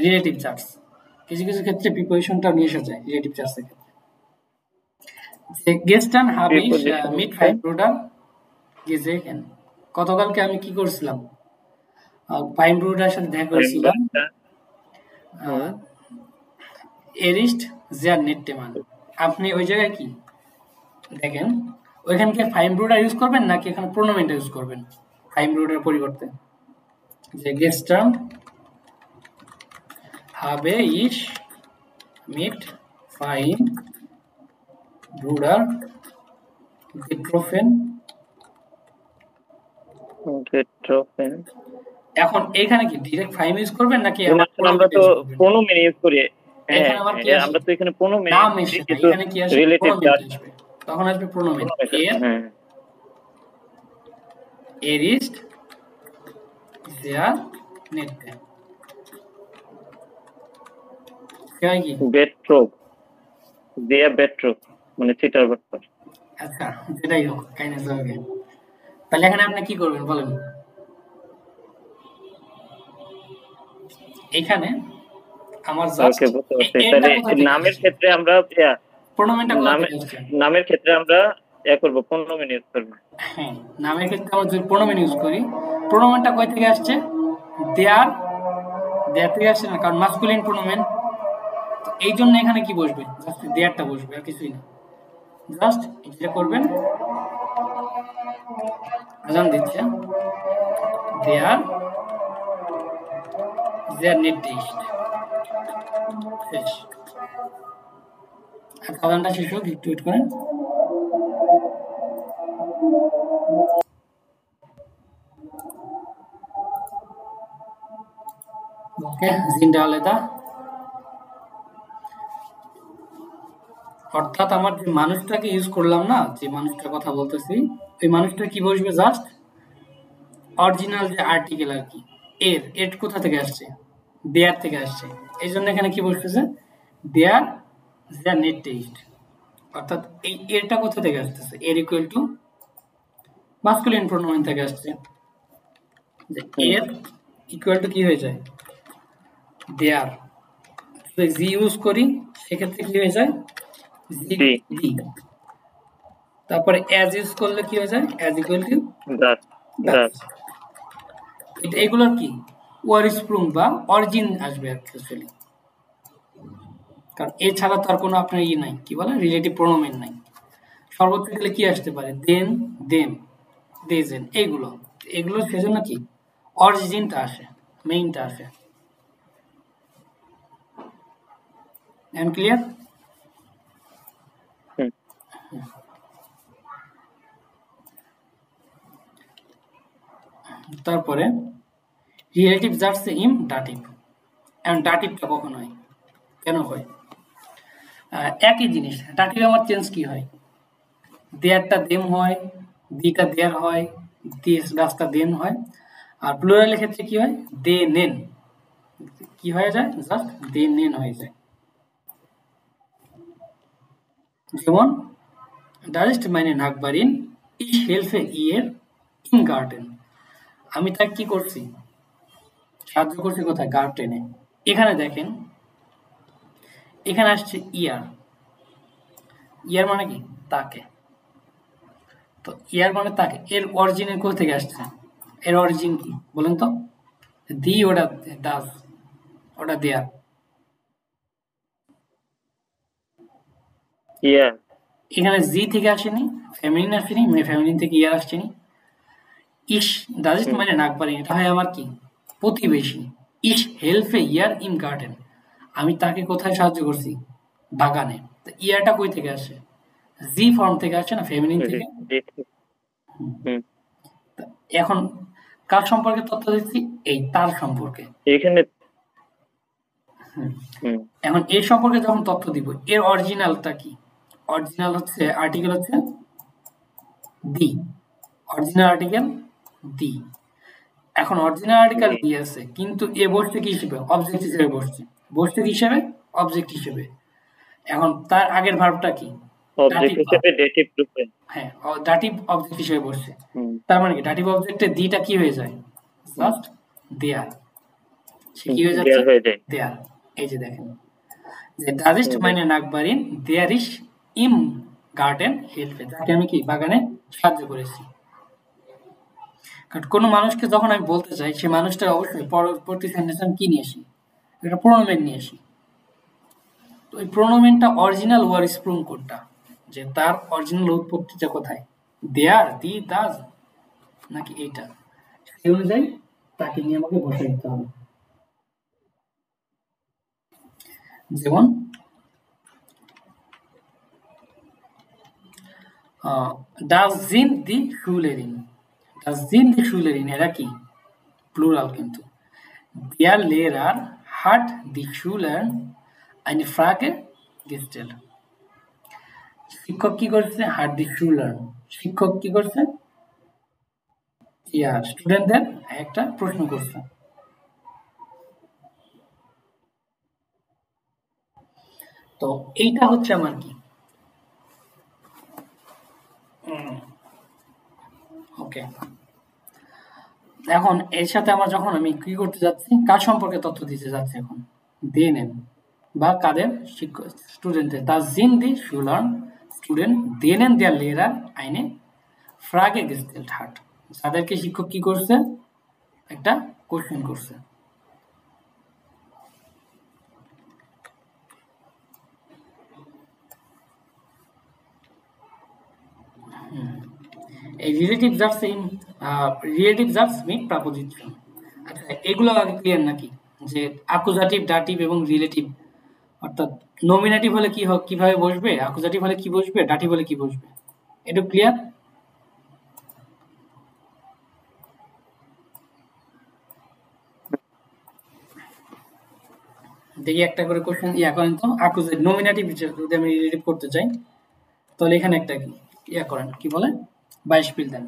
রিলেটিভ চার্টস, কিছু কিছু ক্ষেত্রে প্রিপোজিশনটা নিয়ে এসে যায় রিলেটিভ চার্টসের ক্ষেত্রে। Gestern habe ich mit meinem Bruder gesehen, গতকালকে আমি কি করছিলাম, ফাহিম ব্রুডার সাথে দেখা করেছিলাম। Er ist sehr nett Mann, আপনি ওই জায়গায় কি দেখেন, ওইখানকে ফাহিম ব্রুডার ইউজ করবেন নাকি এখানে প্রোনোমেনটা ইউজ করবেন ফাহিম ব্রুডার পরিবর্তে, যে gestern habe ich mit Fahin Bruder getroffen। এখন এখানে কি ডাইরেক্ট ফাহিম ইউজ করবেন নাকি আমরা তো প্রোনোমেন ইউজ করি, হ্যাঁ এখানে আমার কি এটা আসে? আমরা তো এখানে প্রোনোমেন নাম এসে না, কিন্তু এখানে কি আসে? রিলেটিভ প্রোনোমেন জাস্ট আসবে। তখন আসবে প্রোনোমেন। এর হ্যাঁ ist der nette। কি হয় কি? বেট্রোপ দিয়া বেট্রোপ মানে চিটার বাট্টার। আচ্ছা, যেটাই হোক, কাইন্ডনেস হবে। তাহলে এখানে আপনি কি করবেন বলেন? এখানে আমার জাস্ট ওকে বুঝতে পারছি। এটা তাহলে কোথা থেকে নামের আসছে? ক্ষেত্রে আমরা প্রোনোমেনটা কোথা নামে থেকে আসছে? নামের ক্ষেত্রে আমরা করবো প্রোনোমেন ইউজ করবো। হ্যাঁ, নামের ক্ষেত্রে আমরা যদি প্রোনোমেন ইউজ করি, প্রোনোমেনটা কই থেকে আসছে? দেয়ার, দেয়ার থেকে আসছে না, কারণ মাস্কুলিন প্রোনোমেন। তো এই জন্য এখানে কি বসবে? জাস্ট দেয়ারটা বসবে, আর কিছুই না। জাস্ট যেটা করবেন, আজান দিচ্ছে, দেয়ার নেট ইস্ট, শেষ। আর আজানটা শেষ হোক, একটু ওয়েট করেন। ওকে, জিনটা আলাদা। অর্থাৎ আমার যে মানুষটাকে ইউজ করলাম না, যে মানুষটার কথা বলতেছি, ওই মানুষটা কি বসবে? জাস্ট অরিজিনাল যে আর্টিকেল আর কি, এর কোথা থেকে আসছে? দেয়ার থেকে আসছে। এই জন্য এখানে কি বসতেছে? দেয়ার নেট টেস্ট। অর্থাৎ এই এরটা কোথা থেকে আসতেছে? এর ইকুয়াল টু মাস্কুলিন প্রোনোমেন থেকে আসছে। এর ইকুয়াল টু কি হয়ে যায়? দেয়ার। জি ইউজ করি, সেক্ষেত্রে কি হয়ে যায়? জি। তারপরে অ্যাজ ইউজ করলে কি হয়ে যায়? As equal to that. এগুলোর কি ওয়ারিস্প্রুং বা অরিজিন আসবে অ্যাকচুয়ালি, কারণ এছাড়া তো আর কোনো আপনার নাই, কি বলে, রিলেটিভ প্রোনোমেন নাই। সর্বোচ্চ গেলে কি আসতে পারে? দেন, দেম, দেজেন, এগুলো সেজন্য কি অরিজিনটা আসে, মেইনটা আসে। And clear? তারপরে রিলেটিভ জাস্ট ইম ডাটিভ। এখন ডাটিভটা কখন হয়, কেন হয়? একই জিনিস, ডাটিভ আমার চেঞ্জ কি হয়? দেয়ারটা দেম হয়, দিটা দেয়ার হয়, গাছটা দেন হয়। আর প্লুরালের ক্ষেত্রে কি হয়? দে নেন। কি হয়ে যায়? জাস্ট দে নেন হয়ে যায়। যেমন ডাজিস্ট meine Nachbarin, ich helfe ihr im Garten। আমি তাকে কি করছি? সাহায্য করছি কোথায়? গার্ডেনে। এখানে দেখেন, এখানে আসছে ইয়ার। ইয়ার মানে কি? তাকে। তো ইয়ার মানে তাকে, এর অরিজিনের কোথা থেকে আসছে? এর অরিজিন কি বলেন তো? দি, ওটা দাস, ওটা দেয়ার। এখানে জি থেকে আসেনি, ফ্যামিলিন আসেনি, ফ্যামিলিন থেকে ইয়ার আসছেনি। ইস ডাজিস্ট মানে নাগবাড়ি, এটা হয় আমার কি? প্রতিবেশী। ইস হেল্পে ইয়ার ইন গার্ডেন, আমি তাকে কোথায় সাহায্য করছি? বাগানে। তো ইয়ারটা কই থেকে আসে? জি ফর্ম থেকে আসে না, ফ্যামিলিন থেকে। এখন কার সম্পর্কে তথ্য দিচ্ছি? এই তার সম্পর্কে। এখানে এখন এর সম্পর্কে যখন তথ্য দিব, এর অরিজিনালটা কি? অরিজিনাল হচ্ছে আর্টিকেল হচ্ছে দি, অরিজিনাল আর্টিকেল দি। এখন অরিজিনাল আর্টিকেল দি আছে, কিন্তু এ বসছে কি হিসেবে? অবজেক্ট হিসেবে বসছে। বসছে কি হিসেবে? অবজেক্ট হিসেবে। এখন তার আগের ভার্বটা কি? অবজেক্ট হিসেবে ডেটিভ রূপে। হ্যাঁ, ডাটিভ অবজেক্ট হিসেবে বসছে। তার মানে কি ডাটিভ অবজেক্টে দিটা কি হয়ে যায়? জাস্ট দেয়ার। সে কি হয়ে যাচ্ছে? দেয়ার। এই যে দেখেন, যে ডাজিস্ট মানে নাগবারিন, দেয়ার ইস ইম গার্ডেন হেল্পে, তাকে আমি কি বাগানে সাহায্য করেছি। কারণ কোনো মানুষকে যখন আমি বলতে চাই, সে মানুষটা অবশ্যই পরবর্তী সেন্টেন্সে কি নিয়ে আসি? একটা প্রোনোমেন নিয়ে আসি। তো এই প্রোনোমেনটা অরিজিনাল ওয়ার স্প্রুং কোনটা, যে তার অরিজিনাল উৎপত্তিটা কোথায়? দেয়ার, দি, দাস, নাকি এইটা? সেই অনুযায়ী তাকে নিয়ে আমাকে বসে দিতে হবে। যেমন ডাস জিন দি শুলেরিন, ডাস জিন দি শুলেরিন, এরা কি? প্লুরাল কিন্তু। দেয়ার লেরার হাট দি শুলার eine Frage gestellt. শিক্ষক কি করছে? hat die Schüler, শিক্ষক কি করছে? ইয়া স্টুডেন্টদের একটা প্রশ্ন করছে। তো এইটা হচ্ছে আমার কি, ওকে। এখন এর সাথে আমার যখন আমি কি করতে যাচ্ছি, কার সম্পর্কে তথ্য দিতে যাচ্ছি এখন, denen বা কাদের, শিক্ষক স্টুডেন্টদের, das sind die Schüler Student denen der Lehrer eine Frage gestellt hat, যাদেরকে শিক্ষক কি করছে, একটা কোশ্চেন করছে। এই relative verbs in relative verbs মিট প্রিপোজিশন। আচ্ছা এগুলো আগে ক্লিয়ার নাকি, যে অ্যাকুজাটিভ, ডাটিভ এবং রিলেটিভ, অর্থাৎ নমিনেটিভ হলে কি কিভাবে বসবে, অ্যাকুজাটিভ হলে কি বসবে, ডাটিভ হলে কি বসবে, এটা ক্লিয়ার? দেখি একটা করে কোশ্চেন ইয়া করেন তো। অ্যাকুজাটিভ নমিনেটিভ যদি আমি রিলেটিভ করতে চাই তাহলে এখানে একটা ইয়া করেন, কি বলে, বাইশপিল দেন।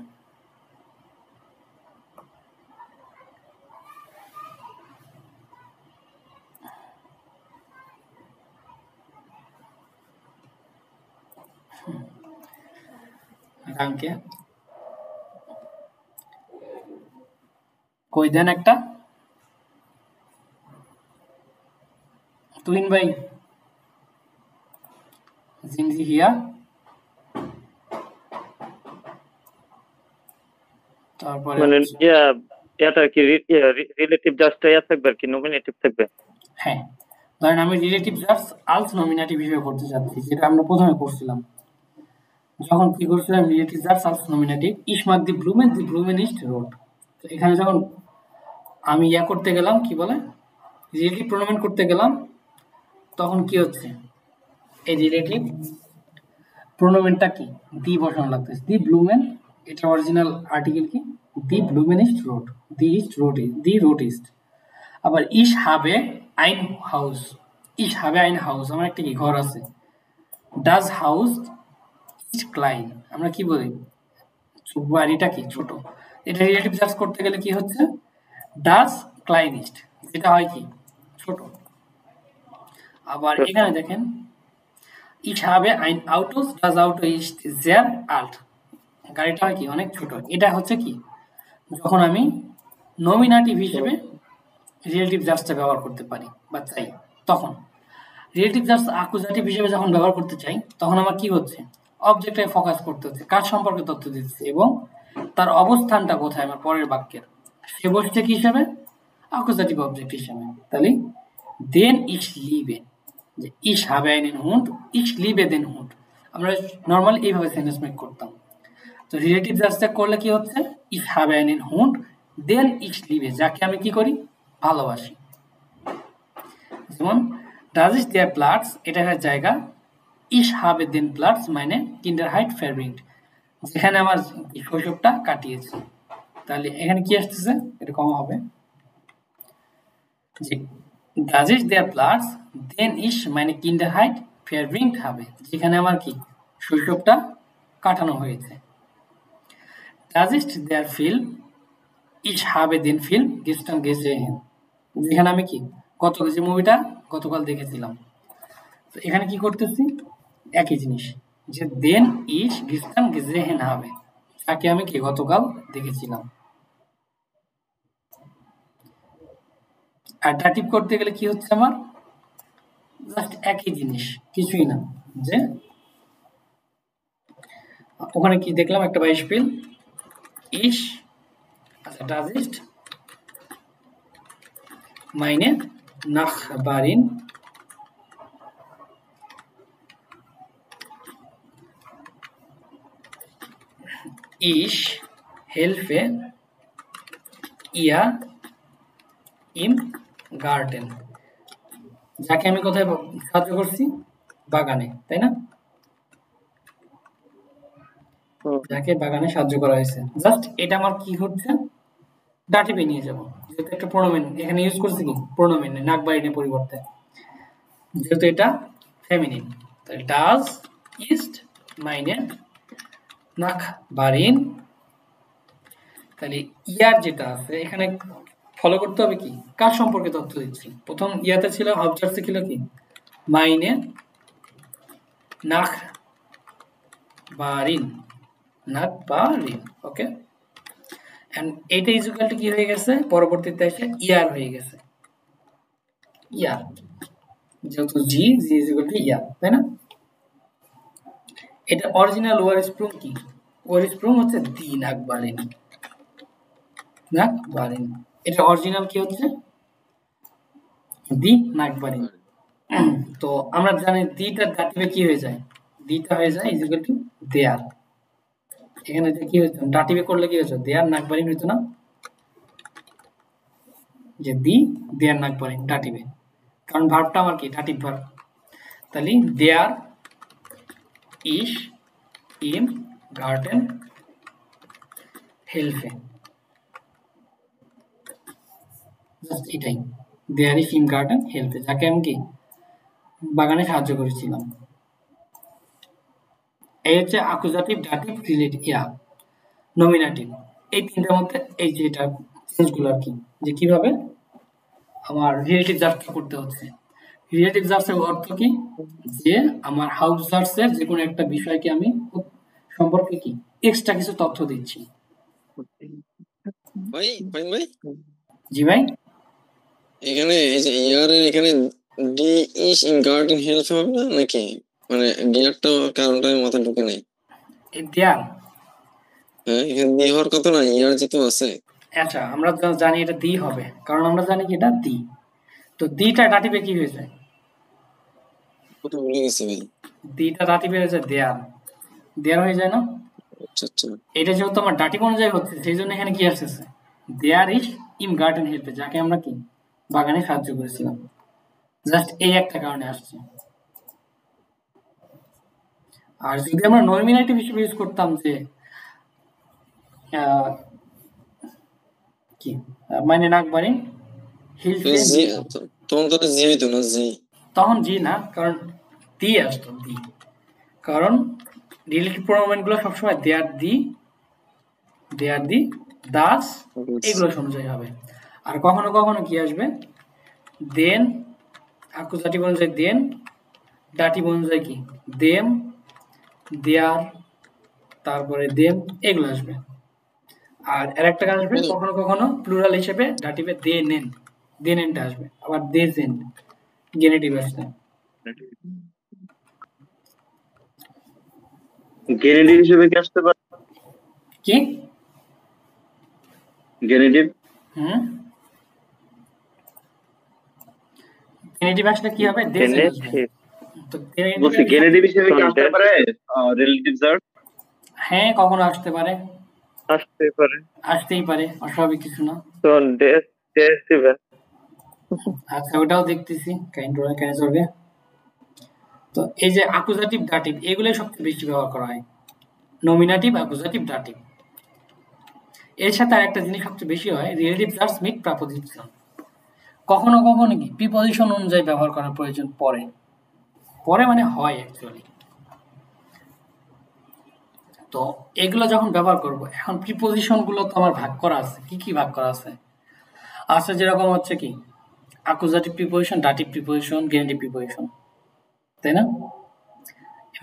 রাঙ্কে কই দেন একটা, তুহিন ভাই, জিনজি হিয়া, তারপরে মানে এটা কি রিলেটিভ জাস্টটা ইয়া থাকবে আর কি নমিনেটিভ থাকবে? হ্যাঁ, ধরেন আমি রিলেটিভ জাস্ট আলস নমিনেটিভ হিসেবে করতে চাচ্ছি, যেটা আমরা প্রথমে করছিলাম। যখন কি করছিলাম, রিলেটিভ জাস্ট আলস নমিনেটিভ, ইস মার্ক দি ব্লুমেন ইস্ট রোড। তো এখানে যখন আমি ইয়া করতে গেলাম, কি বলে, রিলেটিভ প্রোনোমেন করতে গেলাম, তখন কি হচ্ছে, এই রিলেটিভ প্রোনোমেনটা কি, দি বসানো লাগতেছে, দি ব্লুমেন, এটা অরিজিনাল আর্টিকেল কি, দি ব্লুমেন ইস্ট রোড, দি ইস্ট রোড, দি রোড ইস্ট। আবার ইস হাবে আইন হাউস, ইস হাবে আইন হাউস, আমার একটা কি ঘর আছে, ডাজ হাউস ইস্ট ক্লাইন, আমরা কি বলি, বাড়িটা কি ছোট। এটা রিলেটিভ জাস্ট করতে গেলে কি হচ্ছে, ডাজ ক্লাইন ইস্ট, এটা হয় কি ছোট। আবার এখানে দেখেন, ইস হাবে আইন আউটোস, ডাজ আউটো ইস্ট জেয়ার আল্ট, গাড়িটা হয় কি অনেক ছোট। এটা হচ্ছে কি, যখন আমি নমিনেটিভ হিসেবে রিলেটিভ জাস্টটা ব্যবহার করতে পারি বা চাই, তখন রিলেটিভ জাস্ট অ্যাকুজাটিভ হিসেবে যখন ব্যবহার করতে চাই, তখন আমার কি হচ্ছে, অবজেক্টে ফোকাস করতে হচ্ছে, কার সম্পর্কে তথ্য দিচ্ছে এবং তার অবস্থানটা কোথায় আমার পরের বাক্যের, সে বসছে কি হিসেবে, অ্যাকুজাটিভ অবজেক্ট হিসেবে। তাহলে দেন ইস লিবে, যে ইস হাবে আইনেন হুন্ড, ইস লিবে দেন হুন্ড, আমরা নর্মালি এইভাবে সেন্টেন্স মেক করতাম। তো রিলেটিভ জাস্টটা করলে কি হচ্ছে, ইস হাবে আইনেন হুন্ড দেন ইস লিবে, যাকে আমি কি করি, ভালোবাসি। যেমন ডাজ ইস দেয়ার প্লাটস, এটা হয় জায়গা, ইস হাবে দেন প্লাটস মানে কিন্ডার হাইট ফেভারিট, যেখানে আমার শৈশবটা কাটিয়েছি। তাহলে এখানে কি আসতেছে, এটা কমা হবে, যে ডাজ ইস দেয়ার প্লাটস দেন ইস মানে কিন্ডার হাইট ফেভারিট হবে, যেখানে আমার কি শৈশবটা কাটানো হয়েছে। ডাজ ইস দেয়ার ফিল্ম, ইস হাবে দেন ফিল্ম গেস্টান গেজেহেন, যেখানে আমি কি যে মুভিটা গতকাল দেখেছিলাম। তো এখানে কি করতেছি, একই জিনিস, যে দেন ইস গেস্টান গেজেহেন হবে, যাকে আমি কি গতকাল দেখেছিলাম। আর ডাটিভ করতে গেলে কি হচ্ছে, আমার জাস্ট একই জিনিস, কিছুই না, যে ওখানে কি দেখলাম, একটা বাইশপিল ইস, আচ্ছা does is meine Nachbarin ich helfe ihr im Garten, যাকে আমি কোথায় সাহায্য করছি, বাগানে, তাই না, যাকে বাগানে সাহায্য করা হয়েছে। জাস্ট এটা আমার কি হচ্ছে, ডাটিভে নিয়ে যাব, যেহেতু একটা প্রোনোমেন এখানে ইউজ করছি, কি প্রোনোমেন নাকবারিনের পরিবর্তে। যেহেতু এটা ফেমিনিন, তাহলে ডাজ ইস্ট মাইনে নাখবারিন। তাহলে ইয়ার যেটা আছে এখানে ফলো করতে হবে কি, কার সম্পর্কে তথ্য দিচ্ছি। প্রথম ইয়াতে ছিল হাউজার্সে ছিল কি মাইনে নাখবারিন, নাখবারিন। ওকে, এন্ড এটা ইকুয়াল টু কি হয়ে গেছে, পরবর্তীতে এসে ইয়ার হয়ে গেছে, ইয়ার, যেহেতু জি ইকুয়াল টু ইয়ার, তাই না? এটা অরিজিনাল ওয়ারস্প্রুং কি, ওয়ারস্প্রুং হচ্ছে দি নাখবারিন, নাখবারিন। এটা অরিজিনাল কি হচ্ছে দি নাখবারিন। তো আমরা জানি দিটা দাটিভে কি হয়ে যায়, দিটা হয়ে যায় ইকুয়াল টু দেয়ার। এখানে কি হচ্ছে, দাটিভে করলে কি হচ্ছে, দেয়ার নাখবারিন হইতো না, যে দি দেয়ার নাখবারিন দাটিভে, কারণ ভার্বটা আমার কি দাটিভ ভার্ব। তাহলে দেয়ার ইস ইম গার্ডেন হেলফে, জাস্ট এটাই, দেয়ার ইস ইম গার্ডেন হেলফে, যাকে আমি কি বাগানে সাহায্য করেছিলাম। এই হচ্ছে অ্যাকুজাটিভ, ডাটিভ, রিলেটিভ, নমিনেটিভ। এই তিনটার মধ্যে এই যে এটা চেঞ্জগুলো আর কি, যে কিভাবে আমার রিলেটিভ ভার্বটা করতে হচ্ছে। রিলেটিভ ভার্বের অর্থ কি, যে আমার হাউজার্সের যে কোনো একটা বিষয়কে আমি সম্পর্কে কি এক্সট্রা কিছু তথ্য দিচ্ছি। ভাই ভাই ভাই জি ভাই, এখানে এই যে ইয়ারের এখানে D is in garden health হবে না নাকি, মানে ডিয়ারটা কারণটা মাথা ঢুকে নাই। দেয়ার, হ্যাঁ এখানে ডি হওয়ার কথা না, ইয়ার যেহেতু আছে। আচ্ছা আমরা জানি এটা দি হবে, কারণ আমরা জানি কি এটা দি। তো দিটা ডাটিভে কি হয়ে যায়, ওটা ভুলে গেছি ভাই। দিটা ডাটিভে হয়ে যায় দেয়ার, দেয়ার হয়ে যায় না। আচ্ছা আচ্ছা, এটা যেহেতু আমার ডাটিভ অনুযায়ী হচ্ছে, সেই জন্য এখানে কি আসছে, দেয়ার ইজ ইম গার্ডেন হেল্পে, যাকে আমরা কি বাগানে সাহায্য করেছিলাম, জাস্ট এই একটা কারণে আসছে। আর যদি আমরা নমিনেটিভ হিসেবে ইউজ করতাম, যে কি মানে নাখবারিন হিলফে, জি তখন তো জি হইতো না, জি তখন জি না, কারণ দি আসতো, দি, কারণ রিলেটিভ প্রোনাউন গুলো সবসময় দেয়ার দি, দাস, এগুলো অনুযায়ী হবে। আর কখনো কখনো কি আসবে, দেন, অ্যাকুজাটিভ অনুযায়ী দেন, ডাটিভ অনুযায়ী কি দেম, দেয়ার, তারপরে দেম, এগুলো আসবে। আর আরেকটা কাজ আসবে, কখনো কখনো প্লুরাল হিসেবে ডাটিভে দে নেন, দে নেনটা আসবে, আবার দে সেন গেনেটিভ আসবে। গেনেটিভ হিসেবে কি আসতে পারে, কি গেনেটিভ? গেনেটিভ আসলে কি হবে, দে সেন আসবে। তো বলছি গেনেটিভ হিসেবে কি আসতে পারে রিলেটিভ ভার্ব? হ্যাঁ কখনো আসতে পারে, আসতে পারে, আসতেই পারে, অস্বাভাবিক কিছু না। তো আচ্ছা ওটাও দেখতেছি কাইন্ড ওরা কেন চলবে। তো এই যে অ্যাকুজাটিভ, ডাটিভ, এগুলোই সবচেয়ে বেশি ব্যবহার করা হয়, নমিনেটিভ, অ্যাকুজাটিভ, ডাটিভ। এর সাথে আরেকটা জিনিস সবচেয়ে বেশি হয়, রিলেটিভ ভার্বস মিট প্রিপোজিশন। কখনো কখনো কি প্রিপোজিশন অনুযায়ী ব্যবহার করার প্রয়োজন পড়ে, মানে হয় অ্যাকচুয়ালি। তো এগুলো যখন ব্যবহার করব, এখন প্রিপোজিশন গুলো তো আমার ভাগ করা আছে, কি কি ভাগ করা আছে, যেরকম হচ্ছে কি অ্যাকুজাটিভ প্রিপোজিশন, ডাটিভ প্রিপোজিশন, গেনেটিভ প্রিপোজিশন, তাই না?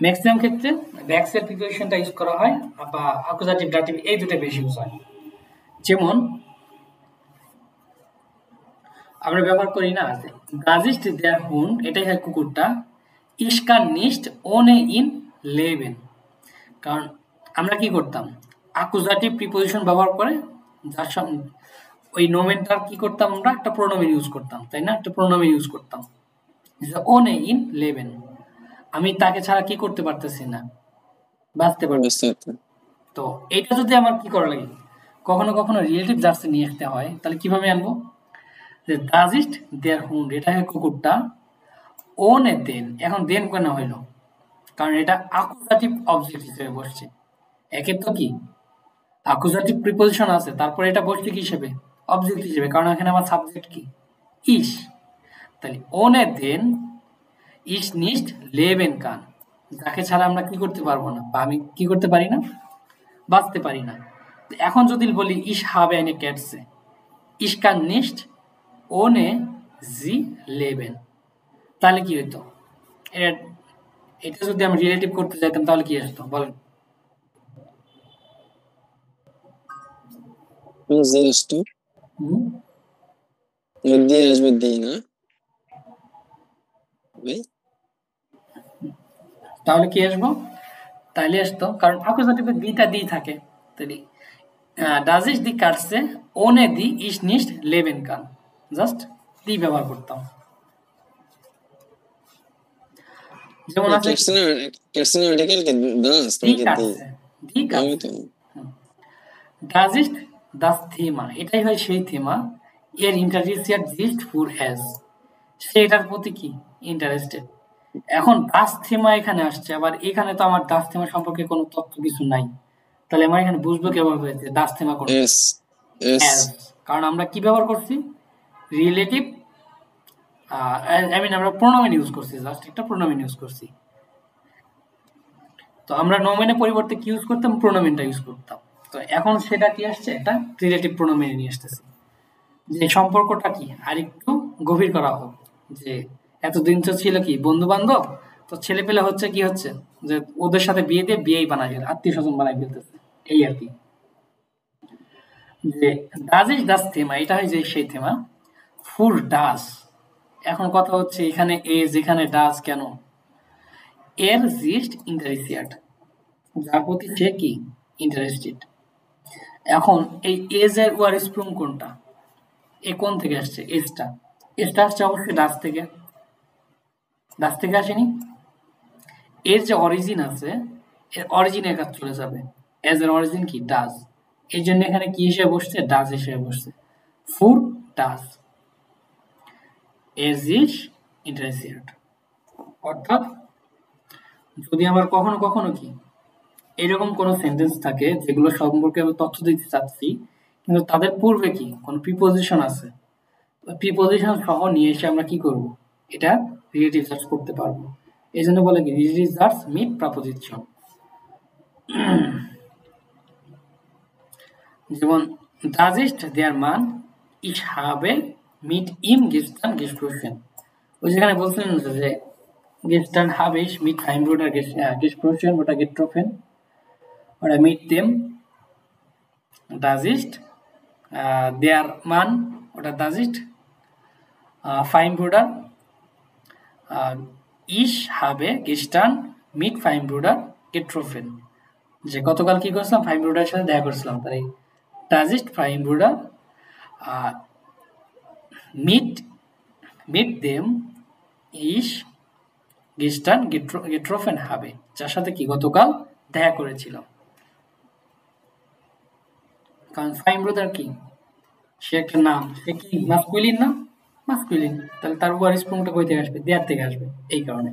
ম্যাক্সিমাম ক্ষেত্রে ব্যাকসের প্রিপোজিশনটা ইউজ করা হয়, বা অ্যাকুজাটিভ, ডাটিভ এই দুটো বেশি ইউজ হয়। যেমন আমরা ব্যবহার করি না, গাজিস্ট দেয়ার হুন্ড, এটাই হয় কুকুরটা, ইস্কার নিস্ট ওনে ইন লেবেন। কারণ আমরা কি করতাম, অ্যাকুজাটিভ প্রিপোজিশন ব্যবহার করে যার সঙ্গে ওই নোমেনটার কি করতাম, আমরা একটা প্রোনোমেন ইউজ করতাম, তাই না? একটা প্রোনোমেন ইউজ করতাম, ওনে ইন লেবেন, আমি তাকে ছাড়া কি করতে পারতেছি না, বাঁচতে পারতেছি। তো এটা যদি আমার কি করা লাগে, কখনো কখনো রিলেটিভ ভার্বস নিয়ে আসতে হয়, তাহলে কিভাবে আনবো, যে গাজিস্ট দেয়ার হুন্ড, এটা হয় কুকুরটা, ওনে দেন, এখন দেন কেন হইলো, কারণ এটা অ্যাকুজাটিভ অবজেক্ট হিসেবে বসছে। একে তো কি অ্যাকুজাটিভ প্রিপোজিশন আছে, তারপরে এটা বসছে কি হিসেবে, অবজেক্ট হিসেবে, কারণ এখানে আমার সাবজেক্ট কি ইস। তাহলে ওনে দেন ইস নিস্ট লেবেন কান, যাকে ছাড়া আমরা কি করতে পারবো না, বা আমি কি করতে পারি না, বাঁচতে পারি না। তো এখন যদি বলি ইস হাবে eine Katze, ich kann nicht ohne sie leben, তাহলে কি হতো? এটা যদি আমি রিলেটিভ করতে চাইতাম তাহলে কি আসতো বলেন? Sehr আসতো, হুম? দিয়ে আসবে দিয়ে না ভাই। তাহলে কি আসবো? তাহলে আসতো, কারণ অ্যাকুজাটিভে দিটা দি থাকে, তাহলে ডাজ ইস দি কাটছে ওনে দি ইস নিস্ট লেবেন কান, জাস্ট দি ব্যবহার করতাম। যেমন আছে ক্যাটসেন আর্টিকেল কি দাস দি নাকি দি? কাটছে, দি আমি কাটছে। তো ডাজ ইস দাস থিমা, এটাই হয় সেই থিমা, এর ইন্টারেস্টেড জিস্ট ফুর হ্যাজ, সেটার প্রতি কি ইন্টারেস্টেড। এখন দাস থিমা এখানে আসছে, আবার এখানে তো আমার দাস থিমা সম্পর্কে কোনো তথ্য কিছু নাই, তাহলে আমরা এখানে বুঝবো কিভাবে হয়েছে দাস থিমা কোনটা? এস এস হ্যাজ, কারণ আমরা কি ব্যবহার করছি? রিলেটিভ, আই মিন আমরা প্রোনোমেন ইউজ করছি, জাস্ট একটা প্রোনোমেন ইউজ করছি। তো আমরা নোমেনের পরিবর্তে কি ইউজ করতাম? প্রোনোমেনটা ইউজ করতাম। তো এখন সেটা কি আসছে? একটা রিলেটিভ প্রোনোমেনে নিয়ে আসতেছে, যে সম্পর্কটা কি আর একটু গভীর করা হোক, যে এতদিন তো ছিল কি বন্ধু বান্ধব, তো ছেলে পেলে হচ্ছে কি হচ্ছে যে ওদের সাথে বিয়ে দিয়ে বিয়েই বানাই গেল, আত্মীয় স্বজন বানাই ফেলতেছে, এই আর কি। যে ডাজ ইস ডাস থিমা, এটা হয় যে সেই থিমা। ফুর ডাস, এখন কথা হচ্ছে এখানে এজ এখানে ডাস কেন? এর জিস্ট ইন্টারেস্টেড, যার প্রতি সে কি ইন্টারেস্টেড। এখন এই এজ এর ওয়ার স্প্রুং কোনটা? এ কোন থেকে আসছে? এজটা, এজটা আসছে অবশ্যই ডাস থেকে, ডাস থেকে আসেনি। এর যে অরিজিন আছে, এর অরিজিনের কাছে চলে যাবে, এজ এর অরিজিন কি? ডাস, এই জন্য এখানে কি হিসেবে বসছে? ডাস হিসেবে বসছে। ফুর ডাস এজ ইস ইন্টারেস্টেড, অর্থাৎ যদি আমার কখনো কখনো কি এরকম কোনো সেন্টেন্স থাকে যেগুলো সম্পর্কে আমি তথ্য দিতে চাচ্ছি, কিন্তু তাদের পূর্বে কি কোনো প্রিপোজিশন আছে, প্রিপোজিশন সহ নিয়ে এসে আমরা কি করব? এটা রিলেটিভ সার্চ করতে পারবো। এই জন্য বলে কি রিলেটিভ সার্চ মিট প্রিপোজিশন। যেমন das ist der Mann, ich habe mit ihm gestern gesprochen, ওই যেখানে বলছিলেন যে gestern habe ich mit meinem Bruder gesprochen oder getroffen oder mit dem, das ist der Mann oder das ist mein Bruder, ich habe gestern mit meinem Bruder getroffen, যে গতকাল কি করছিলাম? Faim brooder সাথে দেখা করছিলাম, তাই das ist mein Bruder mit dem ich gestern getroffen habe, যার সাথে কি গতকাল দেখা করেছিলাম। কারণ ফাইম ব্রুডার কি সে একটা নাম, সে কি মাস্কুলিন না? মাস্কুলিন, তাহলে তার ওয়ার স্প্রুংটা কই থেকে আসবে? দেয়ার থেকে আসবে, এই কারণে।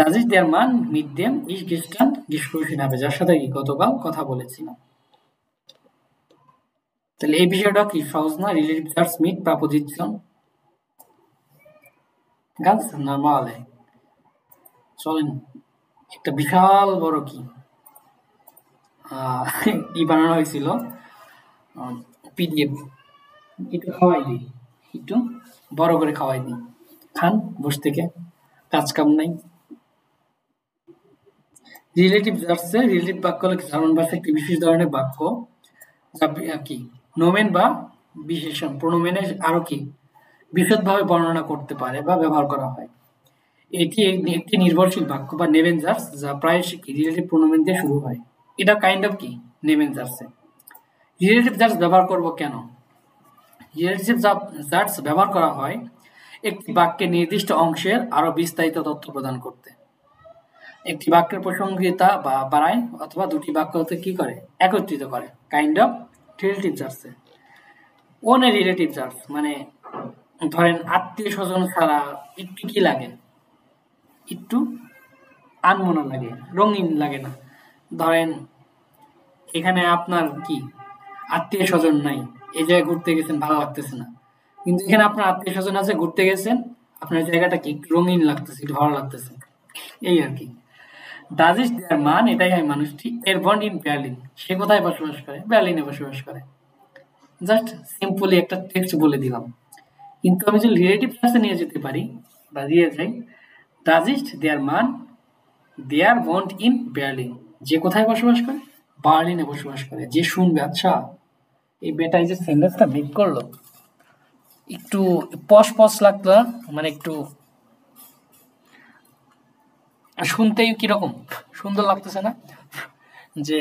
Das ist der Mann, mit dem ich gestern gesprochen habe, যার সাথে কি গতকাল কথা বলেছিলাম। তাহলে এই বিষয়টা কি সহজ না? রিলেটিভ সার্চ মিট প্রিপোজিশন, ganz normal। চলেন একটা বিশাল বড় কি বানানো হয়েছিল পিডিএফ, একটু খাওয়াই দিই, একটু বড় করে খাওয়াই দিই, খান বসে থেকে, কাজ কাম নাই। রিলেটিভ সার্চে রিলেটিভ বাক্য হলো জার্মান ভাষায় একটি বিশেষ ধরনের বাক্য, যা কি নোমেন বা বিশেষণ প্রোনোমেনে আরো কি বিশদভাবে বর্ণনা করতে পারে বা ব্যবহার করা হয়। এটি একটি নির্ভরশীল বাক্য বা নেভেনজার্স, যা প্রায়শই কি রিলেটিভ প্রোনোমেন দিয়ে শুরু হয়। এটা কাইন্ড অফ কি নেভেনজার্সে। রিলেটিভ জার্স ব্যবহার করব কেন? রিলেটিভ জার্স ব্যবহার করা হয় একটি বাক্যের নির্দিষ্ট অংশের আরো বিস্তারিত তথ্য প্রদান করতে, একটি বাক্যের প্রসঙ্গিতা বা বাড়ায়, অথবা দুটি বাক্যকে কি করে একত্রিত করে, কাইন্ড অফ রিলেটিভ জার্সে। ওনে রিলেটিভ জার্স মানে ধরেন আত্মীয় স্বজন ছাড়া একটু কি লাগে, একটু আনমনা লাগে, রঙিন লাগে না। ধরেন এখানে আপনার কি আত্মীয় স্বজন নাই, এই জায়গায় ঘুরতে গেছেন, ভালো লাগতেছে না, কিন্তু এখানে আপনার আত্মীয় স্বজন আছে, ঘুরতে গেছেন, আপনার জায়গাটা কি একটু রঙিন লাগতেছে, একটু ভালো লাগতেছে, এই আর কি। ডাজ ইট দেয়ার মান, এটাই হয় মানুষটি, এর বন্ড ইন বার্লিন, সে কোথায় বসবাস করে? বার্লিনে বসবাস করে। জাস্ট সিম্পলি একটা টেক্সট বলে দিলাম। কিন্তু আমি যদি রিলেটিভ ক্লাসে নিয়ে যেতে পারি বা দিয়ে যাই, ডাজ ইট দেয়ার মান দেয়ার বন্ড ইন বার্লিন, যে কোথায় বসবাস করে? বার্লিনে বসবাস করে। যে শুনবে, আচ্ছা এই বেটা এই যে সেন্টেন্সটা মেক করলো, একটু পশ লাগতো না? মানে একটু শুনতেই কিরকম সুন্দর লাগতেছে না? যে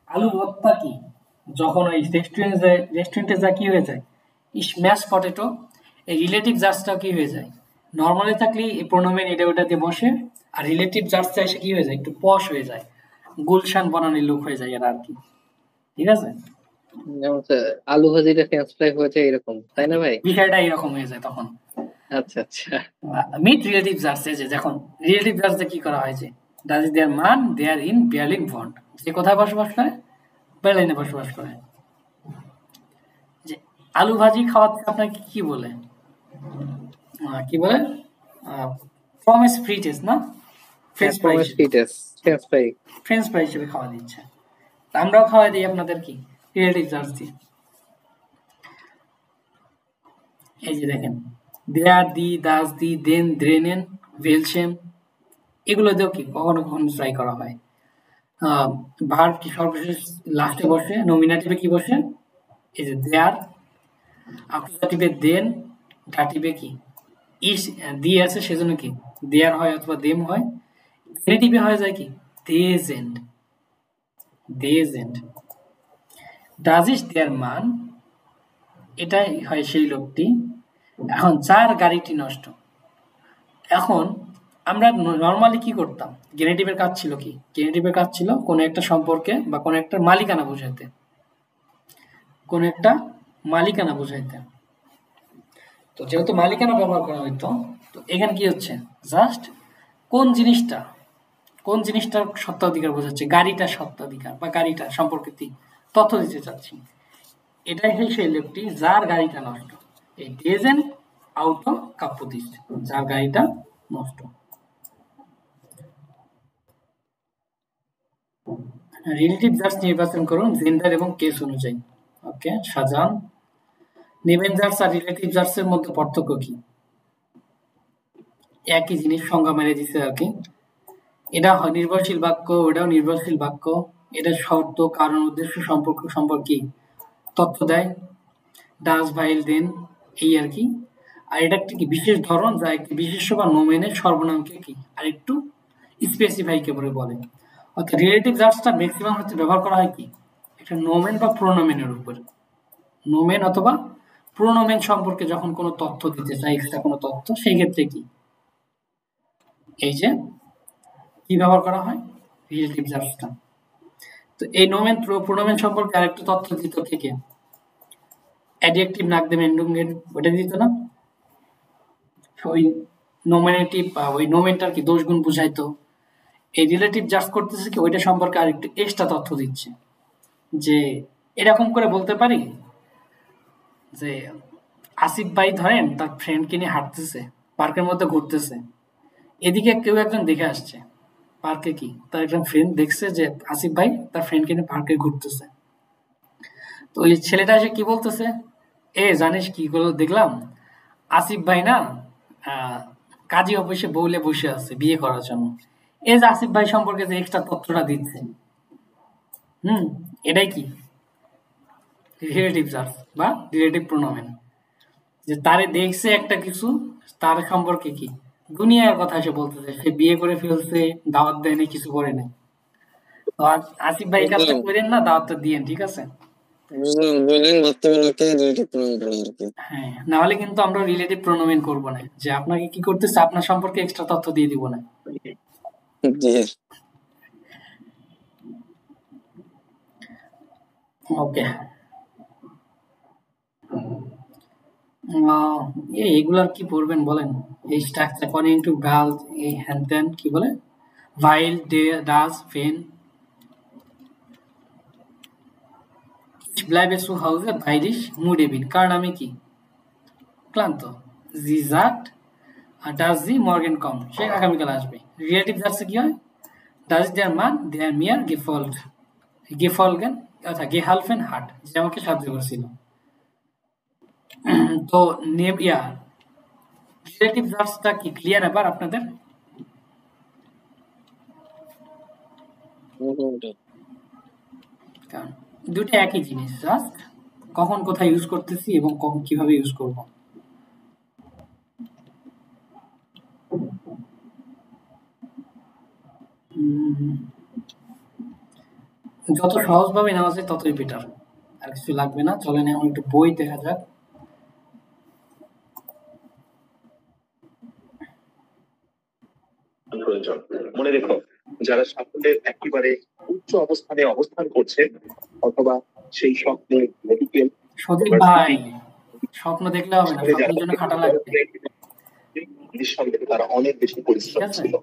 আলু ভর্তা কি যখন ওই রেস্টুরেন্টে যা কি হয়ে যায়, স্ম্যাশ পটেটো, এই রিলেটিভ জার্সটাও কি হয়ে যায়, নর্মালি থাকলে এই প্রোনোমেন এটা ওটা দিয়ে বসে, আর রিলেটিভ জার্সটা এসে কি হয়ে যায়, একটু পশ হয়ে যায়, গুলশান বানানোর লোক হয়ে যায় এরা আর কি। ঠিক আছে, যেমন আলু ভাজিটা ফ্রেঞ্চ ফ্রাই হয়েছে এরকম, তাই না ভাই? বিষয়টা এরকম হয়ে যায় তখন। আচ্ছা আচ্ছা। মিট রিলেটিভ জার্স, যে যখন রিলেটিভ জার্সে কি করা হয়, যে ডাজ দেয়ার মান দেয়ার ইন বার্লিন বন্ড, যে কোথায় বসবাস করে? বার্লিনে বসবাস করে। যে আলু ভাজি খাওয়াতে আপনাকে কি বলে? কি বলে? প্রমিস ফ্রিটেস না, ফ্রেঞ্চ ফ্রাই, ফ্রেঞ্চ ফ্রাই হিসেবে খাওয়া দিচ্ছে। আমরাও খাওয়া দিই আপনাদের কি রিলেটিভ জার্স দিয়ে। এই যে দেখেন, দেয়ার, দি, দাস, দি, দেন, দ্রেনেন, ভেলসেম, এগুলো দিয়েও কি কখনো কখনো ট্রাই করা হয়। ভার্ব কি সর্বশেষ লাস্টে বসে, নমিনেটিভে কি বসে? এই যে দেয়ার, অ্যাকুজাটিভে দেন, ডাটিভে কি ইস দি আছে সেজন্য কি দেয়ার হয় অথবা দেম হয়। জেনেটিভে হয়ে যায় কি দেজ এন্ড, দেজ এন্ড। ডাজ ইট দেয়ার মান, এটাই হয় সেই লোকটি। এখন যার গাড়িটি নষ্ট, এখন আমরা নর্মালি কি করতাম, গেনেটিভের কাজ ছিল কি, গেনেটিভের কাজ ছিল কোনো একটা সম্পর্কে বা কোনো একটা মালিকানা বোঝাইতে, কোনো একটা মালিকানা বোঝাইতে। তো যেহেতু মালিকানা ব্যবহার করা হইতো, তো এখানে কি হচ্ছে, জাস্ট কোন জিনিসটার সত্ত্বাধিকার বোঝাচ্ছে, গাড়িটার সত্ত্বাধিকার বা গাড়িটা সম্পর্কে তথ্য দিতে চাচ্ছি। এটাই সেই লোকটি যার গাড়িটা নষ্ট, এই ডেজেন আউটো কাপ্পোদিস, যার গাড়িটা নষ্ট। রিলেটিভ জার্স নির্বাচন করুন জেন্ডার এবং কেস অনুযায়ী। ওকে, সাজান। নেবেন জার্স আর রিলেটিভ জার্সের মধ্যে পার্থক্য কি? একই জিনিস, সংজ্ঞা মেরে দিচ্ছে আর কি। এটা হয় নির্ভরশীল বাক্য, ওটাও নির্ভরশীল বাক্য। এটা শর্ত, কারণ, উদ্দেশ্য, সম্পর্ক সম্পর্কে তথ্য দেয়। ডাজ, ভাইল, দেন, এই আর কি। আর এটা একটি কি বিশেষ ধরন, যা একটি বিশেষ্য বা নোমেনের সর্বনামকে কি আর একটু স্পেসিফাই করে বলে। অর্থাৎ রিলেটিভ জার্সটা ম্যাক্সিমাম হচ্ছে ব্যবহার করা হয় কি একটা নোমেন বা প্রোনোমেনের উপর। নোমেন অথবা প্রোনোমেন সম্পর্কে যখন কোনো তথ্য দিতে চাই, এক্সট্রা কোনো তথ্য, সেই ক্ষেত্রে কি এই যে কি ব্যবহার করা হয়, রিলেটিভ জার্সটা। তো এই নোমেন প্রোনোমেন সম্পর্কে আরেকটু তথ্য দিত থেকে অ্যাডজেক্টিভ, নাকদেম, এন্ডুঙ্গেন, ওটা দিত না, ওই নোমিনেটিভ বা ওই নোমেনটার কি দোষ গুণ বুঝাইতো। এই রিলেটিভ জার্স করতেছে কি ওইটা সম্পর্কে আরেকটু এক্সট্রা তথ্য দিচ্ছে, যে এরকম করে বলতে পারি যে আসিফ ভাই ধরেন তার ফ্রেন্ডকে নিয়ে হাঁটতেছে, পার্কের মধ্যে ঘুরতেছে, এদিকে কেউ একজন দেখে আসছে পার্কে, কি তার একজন ফ্রেন্ড দেখছে যে আসিফ ভাই তার ফ্রেন্ডকে নিয়ে পার্কে ঘুরতেছে। তো ওই ছেলেটা এসে কি বলতেছে, জানিস কি গুলো দেখলাম, আসিফ ভাই না কাজী অফিসে বউলে বসে আছে বিয়ে করার জন্য। এই যে আসিফ ভাই সম্পর্কে যে এক্সট্রা তথ্যটা দিচ্ছে, এটাই কি রিলেটিভ জার্স বা রিলেটিভ প্রোনোমেন। যে তারে দেখছে একটা কিছু, তার সম্পর্কে কি দুনিয়ার কথা সে বলতেছে, সে বিয়ে করে ফেলছে, দাওয়াত দেয়নি, কিছু করে নাই। তো আসিফ ভাই কাজটা করেন না, দাওয়াতটা দিয়েন, ঠিক আছে? হ্যাঁ, না হলে কিন্তু আমরা রিলেটিভ প্রোনোমেন করবো না, যে আপনাকে কি করতেছে আপনার সম্পর্কে এক্সট্রা তথ্য দিয়ে দিব না। ওকে, এগুলার কি পড়বেন বলেন? এই স্ট্রাকচার অ্যাকর্ডিং টু গার্লস, এই হ্যান্ড কি বলে, ভাইল, ডে, ডাস, ফেন, Ich bleibe zu Hause, বাইরিশ, মুডে বিন, কারণ আমি কি ক্লান্ত। জি sagt, ডাজ দি মর্গেন কম, সে আগামীকাল আসবে। রিলেটিভ জার্সে কি হয়? ডাজ দেয়ার মান দেয়ার মিয়ার গেফলগেন আচ্ছা গেহালফেন হাট, যে আমাকে সাহায্য করেছিল। তো রিলেটিভ জার্সটা কি ক্লিয়ার এবার আপনাদের? মোটামুটি। কারণ দুটো একই জিনিস, জাস্ট কখন কোথায় ইউজ করতেছি এবং কখন কিভাবে ইউজ করব। যত সহজভাবে নেওয়া যায় ততই বেটার, আর কিছু লাগবে না। চলেন এখন একটু বই দেখা যাক। প্রয়োজন। মনে রেখো, যারা সাফল্যের একেবারে উচ্চ অবস্থানে অবস্থান করছে অথবা সেই স্বপ্নে মেডিকেল সজীব ভাই, স্বপ্ন দেখলে হবে না, স্বপ্নের জন্য খাটা লাগবে। নিঃসন্দেহে তারা অনেক বেশি পরিশ্রম ছিল।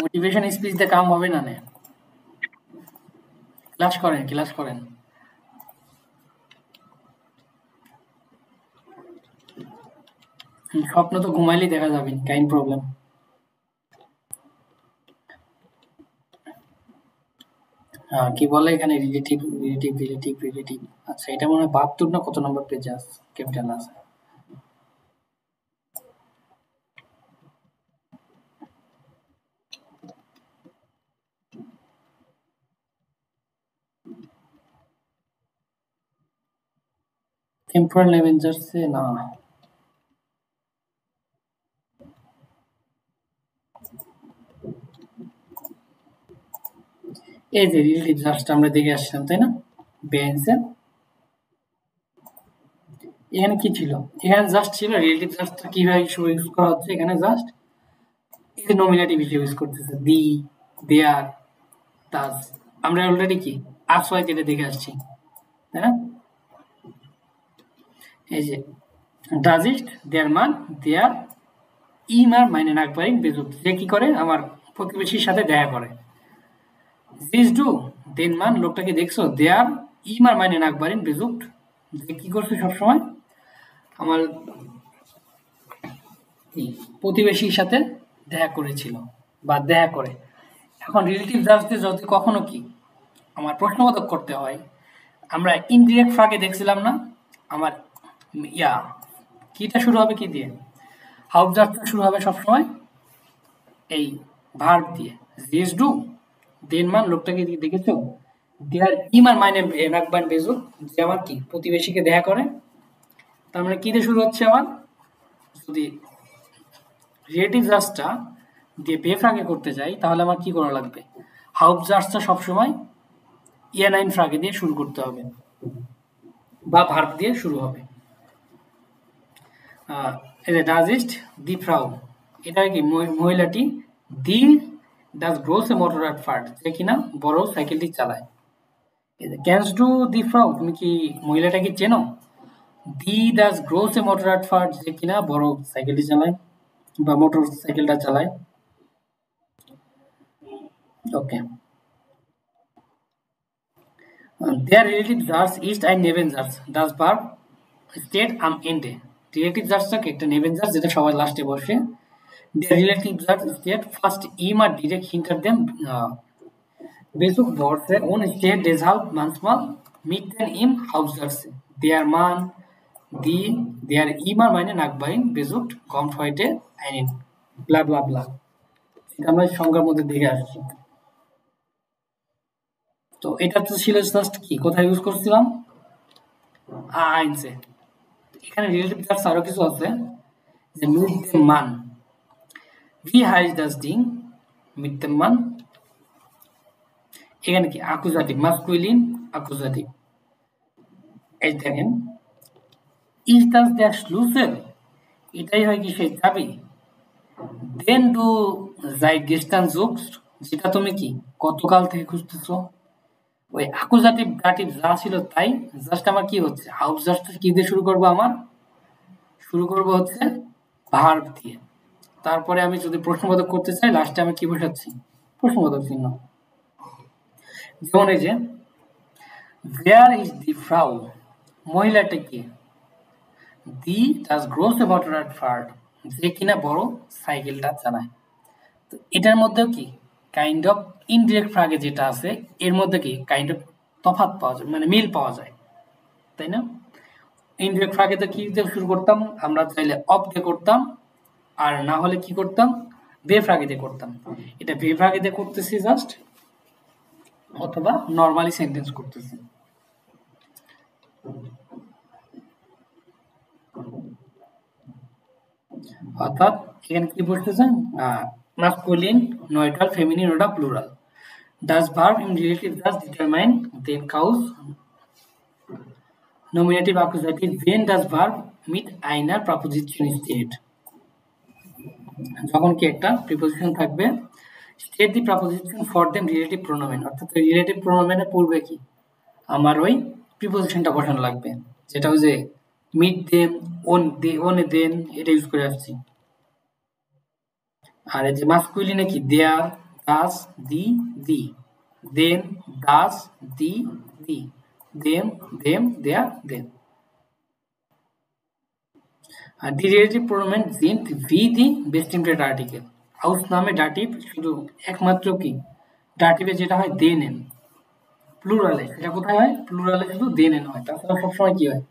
মোটিভেশন স্পিচ দিয়ে কাম হবে না। ক্লাস করেন। স্বপ্ন তো ঘুমাইলেই দেখা যাবে, কাইন প্রবলেম। কি বলে এখানে রিলেটিভ। আচ্ছা, এটা মনে হয় 72 না কত নম্বর পেজে আছে, ক্যাপিটাল আছে। টেম্পোরাল অ্যাভেঞ্জার্সে না, এই যে রিলেটিভ জার্সটা আমরা দেখে আসছিলাম, তাই না? বেঞ্চে এখানে কি ছিল? এখানে জাস্ট ছিল রিলেটিভ জার্সটা কিভাবে ইউজ করা হচ্ছে। এখানে জাস্ট এই যে নমিনেটিভ হিসেবে ইউজ করতেছে, দি, দেয়ার, ডাজ। আমরা অলরেডি কি আর্স ওয়াই যেটা দেখে আসছি, তাই না? এই যে ডাজ ইট, দেয়ার মান, দেয়ার ইমার মাইনে নাকবারিং বেজুট, যে কি করে আমার প্রতিবেশীর সাথে দেখা করে। দিস ডু দেন মান, লোকটাকে দেখছো, দেয়ার ইমার মাইনে নাকবারিং বেজুট, যে কি করছে সবসময় আমার প্রতিবেশীর সাথে দেখা করেছিল বা দেখা করে। এখন রিলেটিভ জার্সে যদি কখনো কি আমার প্রশ্নবোধক করতে হয়, আমরা ইনডিরেক্ট ফাঁকে দেখছিলাম না, আমার কিটা শুরু হবে কি দিয়ে? হাউস জার্সটা শুরু হবে সবসময় এই ভার্ব দিয়ে, দিস ডু দেন মান, লোকটাকে দেখেছো, দেয়ার ইমার মাইনে নাকবান বেজুট, যে আমার কি প্রতিবেশীকে দেখা করে। তার মানে কি দিয়ে শুরু হচ্ছে আমার? যদি রিলেটিভ জার্সটা দিয়ে বেফ্রাকে করতে যাই তাহলে আমার কি করা লাগবে? হাউস জার্সটা সবসময় নাইন ফ্রাকে দিয়ে শুরু করতে হবে বা ভার্ব দিয়ে শুরু হবে। ডাজ ইট দি ফ্রাউ, এটা কি মহিলাটি দি ডাজ গ্রোস এ মোটরাট ফার্ট, যে কিনা বড় সাইকেলটি চালায়। ক্যানস ডু দি ফ্রাউ, তুমি কি মহিলাটাকে চেনো? দি ডাজ গ্রোস এ মোটরাট ফার্ট, যে কিনা বড় সাইকেলটি চালায় বা মোটর সাইকেলটা চালায়। ওকে, their relative jars east and neven jars does verb state am ende, relative jars টাকে একটা neven jars যেটা সবার লাস্টে বসে। their relative jars state first im R direct hinter them বেসুক বর্ডে own state deshalb manchmal mit den im haus jars their man die their immer meine nakbain besucht kommt heute einen bla bla bla, এটা আমরা সংজ্ঞার মধ্যে দেখে আসছি। তো এটা তো ছিল just কি কোথায় ইউজ করছিলাম? আইনসে। এখানে রিলেটিভ জার্স আরো কিছু আছে, যে মিট দেম মান, ভি হাইজ ডাস ডিং মিট দেম মান। এখানে কি অ্যাকুজাটিভ, মাস্কুলিন অ্যাকুজাটিভ। এই দেখেন ইজ ডাস দ্যাট স্লুসেল, এটাই হয় কি সেই চাবি। দেন ডু যাই গেস্টান জোকস, যেটা তুমি কি গতকাল থেকে খুঁজতেছো। ওই অ্যাকুজাটিভ দাটিভ যা ছিল তাই, জাস্ট আমার কি হচ্ছে হাউস জাস্ট কি দিয়ে শুরু করবো? আমার শুরু করবো হচ্ছে ভার্ব দিয়ে। তারপরে আমি যদি প্রশ্নবোধক করতে চাই লাস্টে আমি কি বসাচ্ছি? প্রশ্নবোধক চিহ্ন। যেমন এই যে where is the Frau, মহিলাটা কি? দি ডাজ গ্রোস এ মোটরাট ফার্ট, যে কিনা বড় সাইকেলটা চালায়। তো এটার মধ্যেও কি কাইন্ড অফ ইনডিরেক্ট ফ্রাগে যেটা আছে এর মধ্যে কি কাইন্ড অফ তফাৎ পাওয়া যায়, মানে মিল পাওয়া যায়, তাই না? ইনডিরেক্ট ফ্রাগে তো কি দিয়ে শুরু করতাম আমরা, চাইলে অফ দিয়ে করতাম, আর না হলে কি করতাম বে ফ্রাগে দিয়ে করতাম। এটা বে ফ্রাগে দিয়ে করতেছি জাস্ট, অথবা নর্মালি সেন্টেন্স করতেছি। অর্থাৎ এখানে কি বলতেছেন, মাস্কুলিন, নিউট্রাল, ফেমিনিন ওটা plural. Does verb in relative does determine then cause nominative accusative when does verb meet einer preposition state। যখন কি একটা প্রিপোজিশন থাকবে, state the preposition for them relative pronoun, অর্থাৎ রিলেটিভ প্রোনাউনের পূর্বে কি আমার ওই প্রিপোজিশনটা বসানো লাগবে, যেটা হচ্ছে মিট দেম, ওন দে, ওনে দেন, এটা ইউজ করে আসছি। আর এই যে মাস্কুলিনে কি দেয়ার, দাস, দি, দি, দেন, দাস, দি, দি, দেম, দেম, দেয়ার, দেন। আর দি relative pronoun sind wie die bestimmte আর্টিকেল। নামে ডাটিভ শুধু একমাত্র কি ডাটিভে যেটা হয় দে নেন, প্লুরালে সেটা কোথায় হয়, প্লুরালে শুধু দে নেন হয়, তাছাড়া সবসময় কি হয়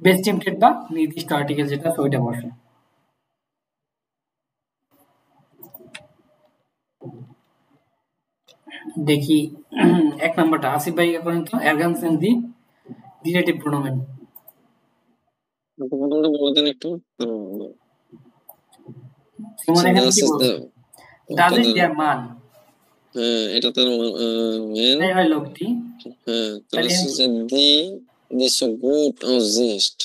বেস্টিমটেড বা নির্দিষ্ট আর্টিকেল যেটা ওইটা বসে। দেখি এক নাম্বারটা আসিফ ভাই করেন তো, অ্যারগানসেন দি রিলেটিভ প্রোনাউন। বলতেন একটু। তোমার এখানে কি বলছে, ডাজ ইট দেয়ার মান, হ্যাঁ এটা তার মেন, এই হয় লোকটি, হ্যাঁ তাহলে হচ্ছে দি সো গুড অর জিস্ট,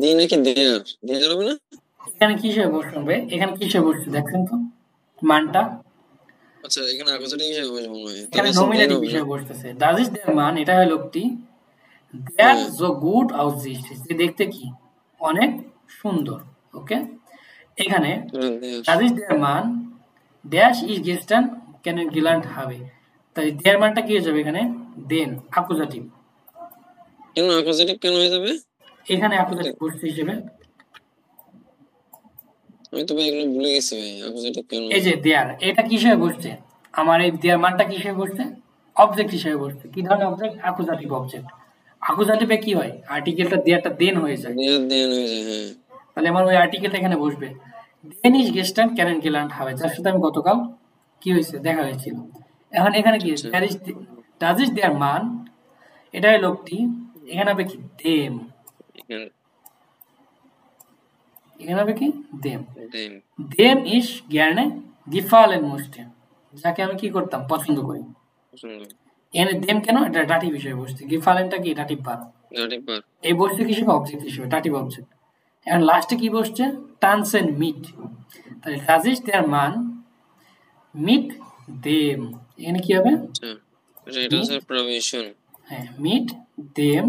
দি নাকি দেয়ার, দেয়ার হবে না, এখানে কি হিসেবে বসবে, এখানে কি হিসেবে বসছে দেখছেন তো মানটা, আচ্ছা এখানে আকোজাটিভ হিসেবে বসবে মনে হয়, এখানে নমিনেটিভ হিসেবে বসতেছে। ডাজ ইট দেয়ার মান, এটা হয় লোকটি, দেয়ার সো গুড অর জিস্ট, যে দেখতে কি অনেক সুন্দর, ওকে। এখানে ডাজ ইট দেয়ার মান ড্যাশ ইজ গেস্টান ক্যান গিলান্ট হবে, তাই দেয়ার মানটা কি হয়ে যাবে এখানে দেন অ্যাকুজাটিভ। কেন অ্যাকুজাটিভ কেন হয়ে যাবে এখানে অ্যাকুজাটিভ বসছে হিসেবে, আমি তো ভাই এগুলো ভুলে গেছি ভাই, অ্যাকুজাটিভ কেন, এই যে দেয়ার এটা কি হিসেবে বসছে, আমার এই দেয়ার মানটা কি হিসেবে বসছে, অবজেক্ট হিসেবে বসছে। কি ধরনের অবজেক্ট, অ্যাকুজাটিভ অবজেক্ট। অ্যাকুজাটিভে কি হয় আর্টিকেলটা দেয়ারটা দেন হয়ে যায়, দেন হয়ে যায়, হ্যাঁ তাহলে আমার ওই আর্টিকেলটা এখানে বসবে দেন ইজ গেস্টান ক্যান গিলান্ট হবে, যার সাথে আমি গতকাল কি হয়েছে দেখা হয়েছিল। এখন এখানে কি ডাজ ইজ দেয়ার মান, এটা লোকটি, এখানে হবে কি দেম, এখানে হবে কি দেম, দেম ইজ জ্ঞানে গিফালেন মোস্টে, যাকে আমি কি করতাম পছন্দ করি। এখানে দেম কেন, এটা ডাটিভ হিসেবে বসছে, গিফালেনটা কি ডাটিভ ভার্ব, এই বসছে কি হিসেবে অবজেক্ট হিসেবে, ডাটিভ অবজেক্ট। এখন লাস্টে কি বসছে টানসেন মিট, তাহলে ডাজ ইজ দেয়ার মান মিট দেম, এখানে কি হবে এটা হচ্ছে প্রভিশন, হ্যাঁ মিট দেম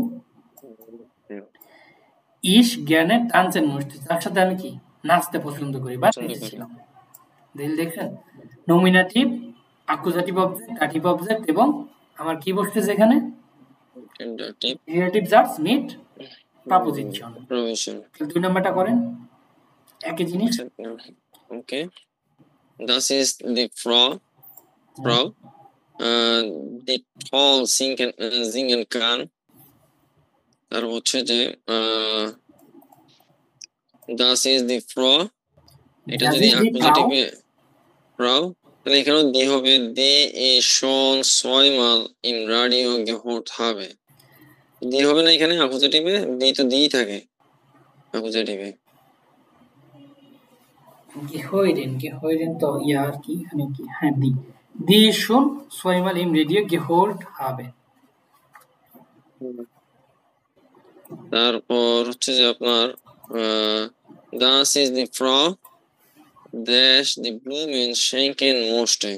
ইস জ্ঞানে টানসেন মোস্টে, যার সাথে আমি কি নাচতে পছন্দ করি বা নেচেছিলাম। দেখছেন nominative, accusative object, dative object এবং আমার কি বসতেছে এখানে রিলেটিভ জার্স মিট প্রপোজিশন প্রভিশন। দুই নাম্বারটা করেন একই জিনিস, ওকে। Das ist die Frau die toll singen kann, তার হচ্ছে যে das ist die Frau, এটা যদি অ্যাকুজাটিভে Frau, তাহলে এখানেও দি হবে, দি ist schon zweimal im Radio gehört habe, দি হবে না এখানে অ্যাকুজাটিভে, দি তো দিই থাকে অ্যাকুজাটিভে। gehören তো ইয়ার কি এখানে কি, হ্যাঁ দি, দি schon zweimal im Radio gehört habe। তারপর হচ্ছে যে আপনার das ist die Frau dash die Blumen schenken musste,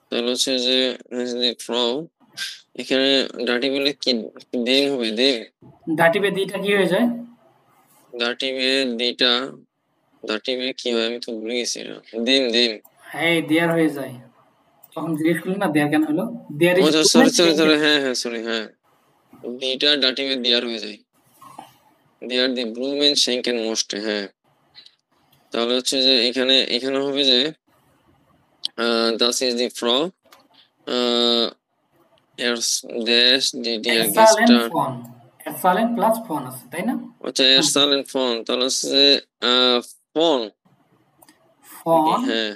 তাহলে হচ্ছে যে die Frau, এখানে ডাটিভে কি দেম হবে, দেম ডাটিভে দিটা কি হয়ে যায়, ডাটিভে কি হয় আমি তো ভুলে গেছি, দেম হ্যাঁ দেয়ার হয়ে যায়। তখন জিজ্ঞেস করলেন না দেয়ার কেন হলো, দেয়ার ইজ সরি হ্যাঁ দিটা ডাটিভে দেয়ার হয়ে যায়, দেয়ার দি ব্লুমেন schenken musste, হ্যাঁ তাহলে হচ্ছে যে এখানে হবে যে das ist die Frau dash die dear এরসালেন gestern ফোন, এরসালেন প্লাস ফোন আছে তাই না? আচ্ছা এরসালেন ফোন তাহলে হচ্ছে যে ফোন ফোন হ্যাঁ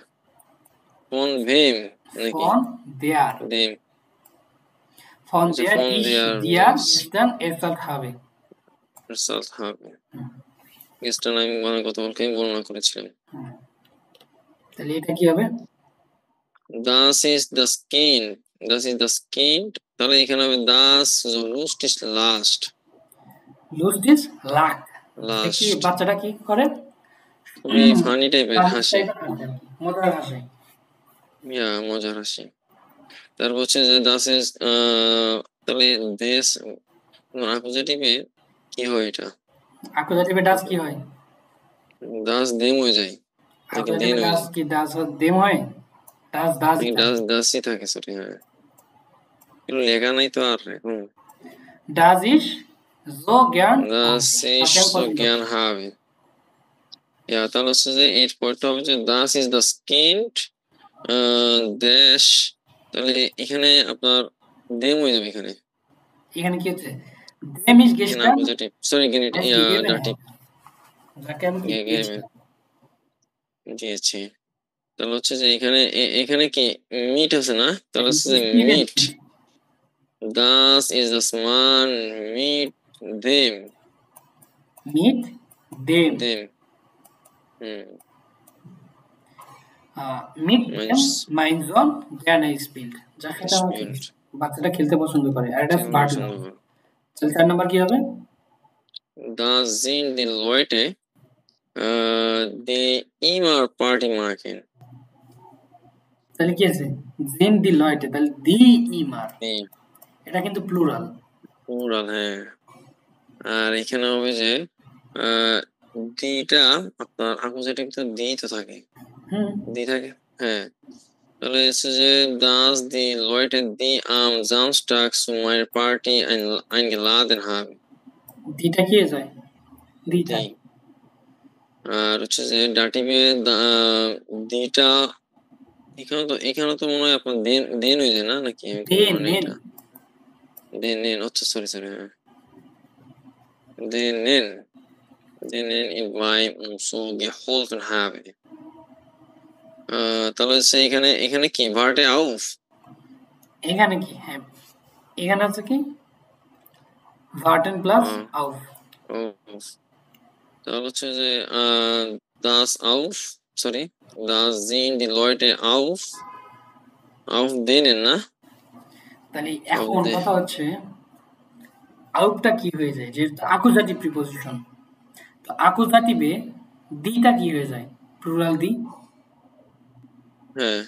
ফোন ভেম নাকি ফোন দেয়ার, ভেম ফোন আচ্ছা দেয়ার ফোন ইস দেয়ার দিয়ার গেস্টান এরসাল হবে। এরসাল হবে গেস্টার আমি গতকালকে বর্ণনা করেছিলাম। তাহলে এটা কি হবে? Das ist das Kind. Das ist das Kind. তাহলে এখানে হবে das so lust ist last. লুস্ট ইজ লাক। Last. কি বাচ্চাটা কি করে? খুবই ফানি টাইপের হাসি। মজার হাসি। মজার হাসি। তারপর হচ্ছে যে das ist তাহলে this অ্যাকুজেটিভে কি হয় এটা? অ্যাকুজেটিভে ডাস কি হয়? das dem হয়ে যায়। নাকি দেন হয়ে ডাস যায়? কি ডাস দেম হয়? ডাস দাসই থাকে সরি হ্যাঁ এগুলো লেখা নাই তো আর এখন ডাস ইস so gern das ist so gern haben তাহলে হচ্ছে যে এর পরটা হবে যে das ist das Kind dash তাহলে এখানে আপনার দেম হয়ে যাবে এখানে কি হচ্ছে? দেম ইস গেস্টান সরি ডাটিভ যাকে আমি দিয়েছি তাহলে হচ্ছে যে এখানে কি মিট আছে না তাহলে হচ্ছে যে মিট das ist das man meet them মিট মাইন্ড জোন জ্ঞান স্পিল্ড যা খেতে বাচ্চাটা খেলতে পছন্দ করে আর এটা স্মার্ট তাহলে 4 নাম্বার কি হবে? das sind die Leute die immer Party machen তাহলে কি আছে? sind die Leute তাহলে die immer এটা কিন্তু প্লুরাল হ্যাঁ আর এখানে হবে যে দিটা আপনার অ্যাকুজেটিভ তো দি তো থাকে দি থাকে হ্যাঁ তাহলে হচ্ছে যে das die Leute die am Samstag zu meiner Party eingeladen haben দিটা কি যায়? দিটা আর হচ্ছে যে ডাটিভে দিটা এখানে তো মনে হয় আপনার দেন হয়ে যায় না নাকি দেন আচ্ছা সরি হ্যাঁ denen in meinem Umzug geholfen habe তাহলে হচ্ছে এখানে কি ভার্টে auf এখানে কি হ্যাঁ এখানে আছে কি ভার্টেন প্লাস auf তাহলে হচ্ছে যে das sind die Leute auf denen না তাহলে এখন কথা হচ্ছে আউটটা কি হয়ে যায় যে অ্যাকুজাটিভ প্রিপোজিশন তো অ্যাকুজাটিভে দিটা কি হয়ে যায় প্লুরাল দি হ্যাঁ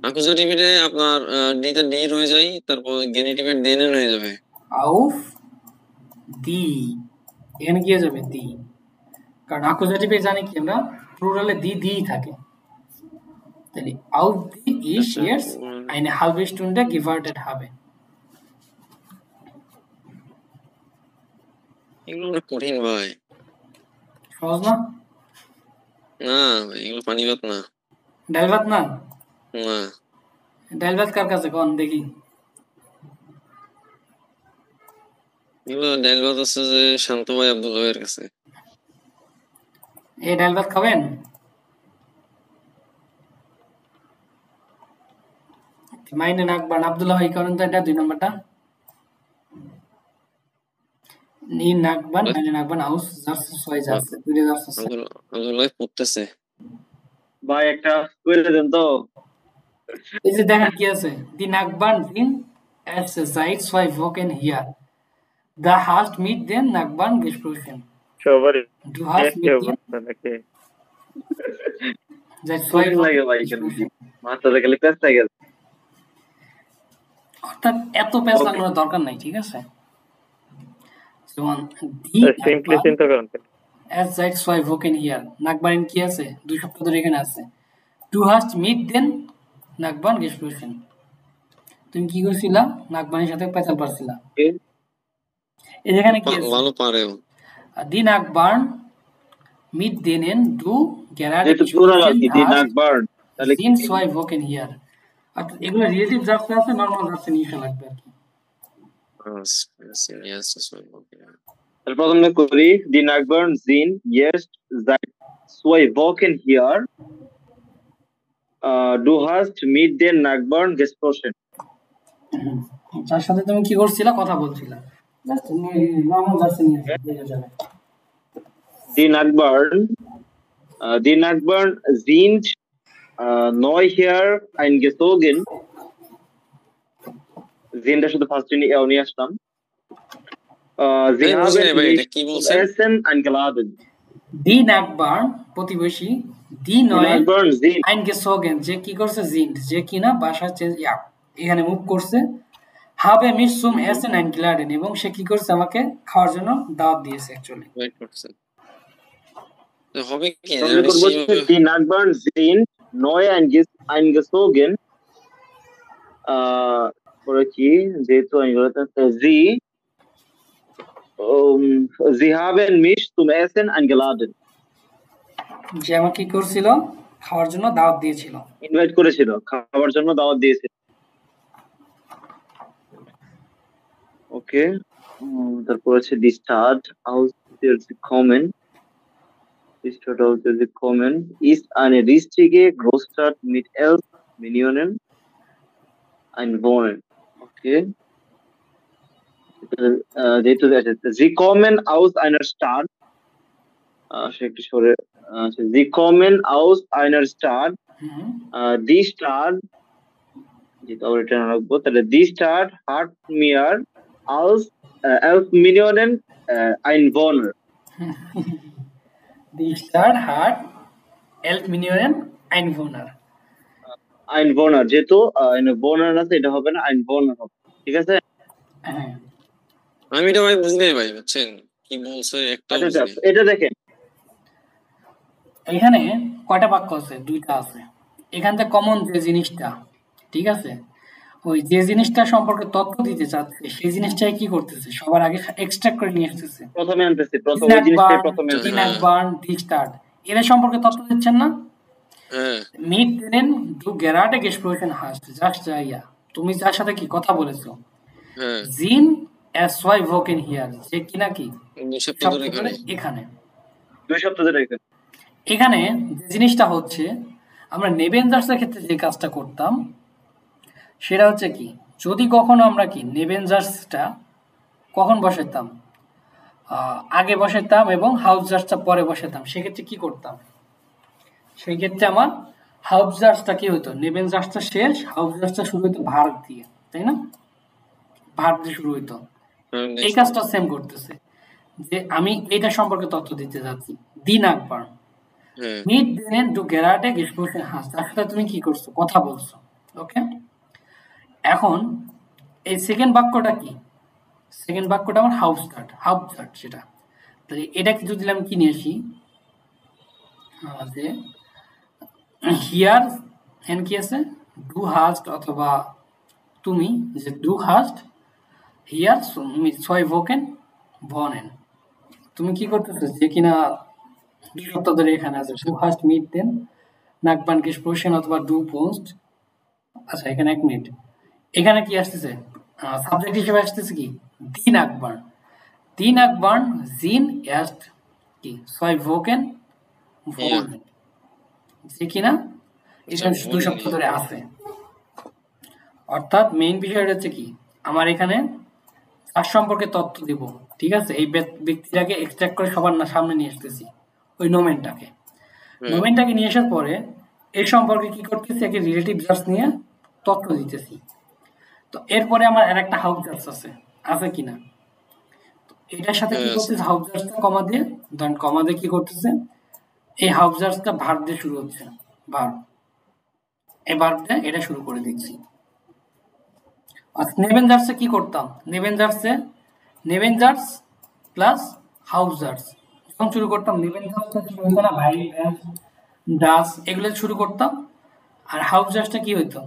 অ্যাকুজাটিভে আপনার দিটা ডি হয়ে যায় তারপর গেনিটিভে দেনেন হয়ে যাবে auf দি এখানে কি হয়ে যাবে দি কারণ অ্যাকুজাটিভে জানি কি আমরা প্লুরালে দি থাকে তাহলে auf die ist jetzt eine halbe Stunde gewartet habe এগুলো অনেক কঠিন ভাই সহজ না এগুলো পানি ভাত না ডাল ভাত না ডাল ভাত কার কাছে কোন দেখি এগুলো ডাল ভাত আছে যে শান্ত ভাই আব্দুল্লাহ এর কাছে এই ডাল ভাত খাবেন মাইনে নাকবান আব্দুল্লাহ ভাই করেন তো এটা 2 নম্বরটা নি নাকবান মাইনে নাকবান হাউস জার্স ছয় জার্স দুইটা জার্স আব্দুল্লাহ পড়তেছে ভাই একটা কইরে দেন তো এই যে দেখেন কি আছে দি নাকবান দিন এস সাইড ছয় ওকেন হিয়ার দা হাস্ট মিট দেন নাকবান গেসপ্রোশন সবার দু হাস্ট মিট নাকি যাই ছয় লাগে ভাই কেন মাথাতে গেলে পেছ থাকে অর্থাৎ এত পেছ লাগানোর দরকার নাই ঠিক আছে যেমন দি সিম্পলি চিন্তা করুন এস সাইড ছয় ওকেন হিয়ার নাকবান কি আছে 2 সপ্তাহ ধরে এখানে আছে টু হাস্ট মিট দেন নাকবান গেসপ্রোশন তুমি কি করছিলা নাকবানের সাথে পেছাল পারছিলা এই যেখানে কি আছে ভালো পারেও দি নাকবান মিট denen du gerade যেহেতু প্লুরাল আর কি, gesprochen দিন hast, আকবর, তাহলে কি sind zwei Wochen hier. অর্থাৎ এগুলো রিলেটিভ জার্স আছে, নরমাল জার্সে নিয়ে আসা লাগবে আর কি। তাহলে প্রথমে করি, দিন আকবর জিন jetzt seit 2 Wochen hier, du hast mit den Nachbarn gesprochen. তার সাথে তুমি কি করছিলা, কথা বলছিলা, জাস্ট নরমাল জার্সে নিয়ে আসা যাবে। Die Nachbarn sind neu hier eingezogen. Sind শুধু ফার্স্ট নিয়ে আসলাম। Sie haben mich zum Essen eingeladen. Die Nachbarn প্রতিবেশী, die neue Nachbarn sind eingezogen যে কি করছে, sind যে কিনা বাসা চেঞ্জ এখানে মুভ করছে, habe mich zum Essen eingeladen এবং সে কি করছে, আমাকে খাওয়ার জন্য দাওয়াত দিয়েছে অ্যাকচুয়ালি। ওয়েট করছেন তো হবে কি, প্রথমে করব die Nachbarn sind neu eingezogen. পরে কি, যেহেতু sie haben mich zum Essen eingeladen. যে আমাকে কি করছিল, খাওয়ার জন্য দাওয়াত দিয়েছিল, ইনভাইট করেছিল, খাওয়ার জন্য দাওয়াত দিয়েছিল। ওকে, তারপর আছে die Stadt aus der sie kommen. Die Stadt aus der sie kommen ist eine richtige Großstadt mit 11 Millionen Einwohnern. Okay. যেহেতু sie kommen aus einer Stadt, একটু সরে, sie kommen aus einer Stadt, die Stadt, যেটা আমরা এটা রাখবো, তাহলে die Stadt hat mehr als 11 Millionen Einwohner. Die Stadt hat 11 Millionen Einwohner. Einwohner যেহেতু Wohner আছে, এটা হবে না, Einwohner হবে, ঠিক আছে। হ্যাঁ, আমি এটা ভাই বুঝি নাই ভাই, বুঝছেন কি বলছে একটা। আচ্ছা, এটা দেখেন, এখানে কয়টা বাক্য আছে, দুইটা আছে। এখান থেকে কমন যে জিনিসটা, ঠিক আছে, ওই যে জিনিসটা সম্পর্কে তথ্য দিতে চাচ্ছে সেই জিনিসটাই কি করতেছে, সবার আগে এক্সট্রাক্ট করে নিয়ে আসতেছে, প্রথমে আনতেছি, প্রথম ওই জিনিসটাই প্রথমে আনতেছি। die Nachbarn, die Stadt, এর সম্পর্কে তথ্য দিচ্ছেন না। mit denen du gerade gesprochen hast, just যাইয়া তুমি যার সাথে কি কথা বলেছো, sind es 2 Wochen hier, যে কিনা কি 2 সপ্তাহ ধরে এখানে, 2 সপ্তাহ ধরে এখানে। এখানে যে জিনিসটা হচ্ছে, আমরা নেবেনজার্সের ক্ষেত্রে যে কাজটা করতাম সেটা হচ্ছে কি, যদি কখনো আমরা কি নেবেনজার্সটা কখন বসাইতাম, আগে বসাইতাম এবং হাউসজার্সটা পরে বসাইতাম, সেক্ষেত্রে কি করতাম, সেই ক্ষেত্রে আমার হাউসজার্সটা কি হতো, নেবেনজার্সটা শেষ, হাউসজার্সটা শুরু হতো ভার্ব দিয়ে, তাই না, ভার্ব দিয়ে শুরু হতো। এই কাজটা সেম করতেছে, যে আমি এইটা সম্পর্কে তথ্য দিতে যাচ্ছি, die Nachbarn mit denen du gerade gesprochen hast, তার সাথে তুমি কি করছো, কথা বলছো। ওকে, এখন এই সেকেন্ড বাক্যটা কি, সেকেন্ড বাক্যটা আমার হাউসজার্স সেটা, তাহলে এটাকে যদি আমি কি নিয়ে আসি, যে হিয়ার এন কি আছে, ডু হাস্ট অথবা তুমি, যে ডু হাস্ট হিয়ার 2 Wochen wohnen, তুমি কি করতেছো, যে কিনা 2 সপ্তাহ ধরে এখানে আছে, ডু হাস্ট মিট দেন নাকবান gesprochen অথবা ডু পোস্ট। আচ্ছা, এখানে 1 মিনিট, এখানে কি আসতেছে, সাবজেক্ট হিসেবে আসতেছে কি, die Nachbarn, die Nachbarn sind erst কি 2 Wochen wohnen, যে কিনা এখানে 2 সপ্তাহ ধরে আছে। অর্থাৎ মেইন বিষয়টা হচ্ছে কি, আমার এখানে তার সম্পর্কে তথ্য দিব, ঠিক আছে, এই ব্যক্তিটাকে এক্সট্রাক্ট করে সবার সামনে নিয়ে আসতেছি, ওই নোমেনটাকে নিয়ে আসার পরে এর সম্পর্কে কি করতেছি, একটা রিলেটিভ জার্স নিয়ে তথ্য দিতেছি। তো এরপরে আমার আরেকটা হাউসজার্স আছে কিনা, এটার সাথে কি করতেছে, হাউসজার্সটা কমা দিয়ে, ধরেন কমা দিয়ে কি করতেছে, এই হাউসজার্সটা ভার্ব দিয়ে শুরু হচ্ছে, ভার্ব, এই ভার্ব দিয়ে এটা শুরু করে দিচ্ছি। আর নেবেনজার্সে কি করতাম, নেবেনজার্স প্লাস হাউসজার্স যখন শুরু করতাম, নেবেনজার্সটা শুরু হতো না ভাই, ডাস এগুলো শুরু করতাম, আর হাউসজার্সটা কি হইতো,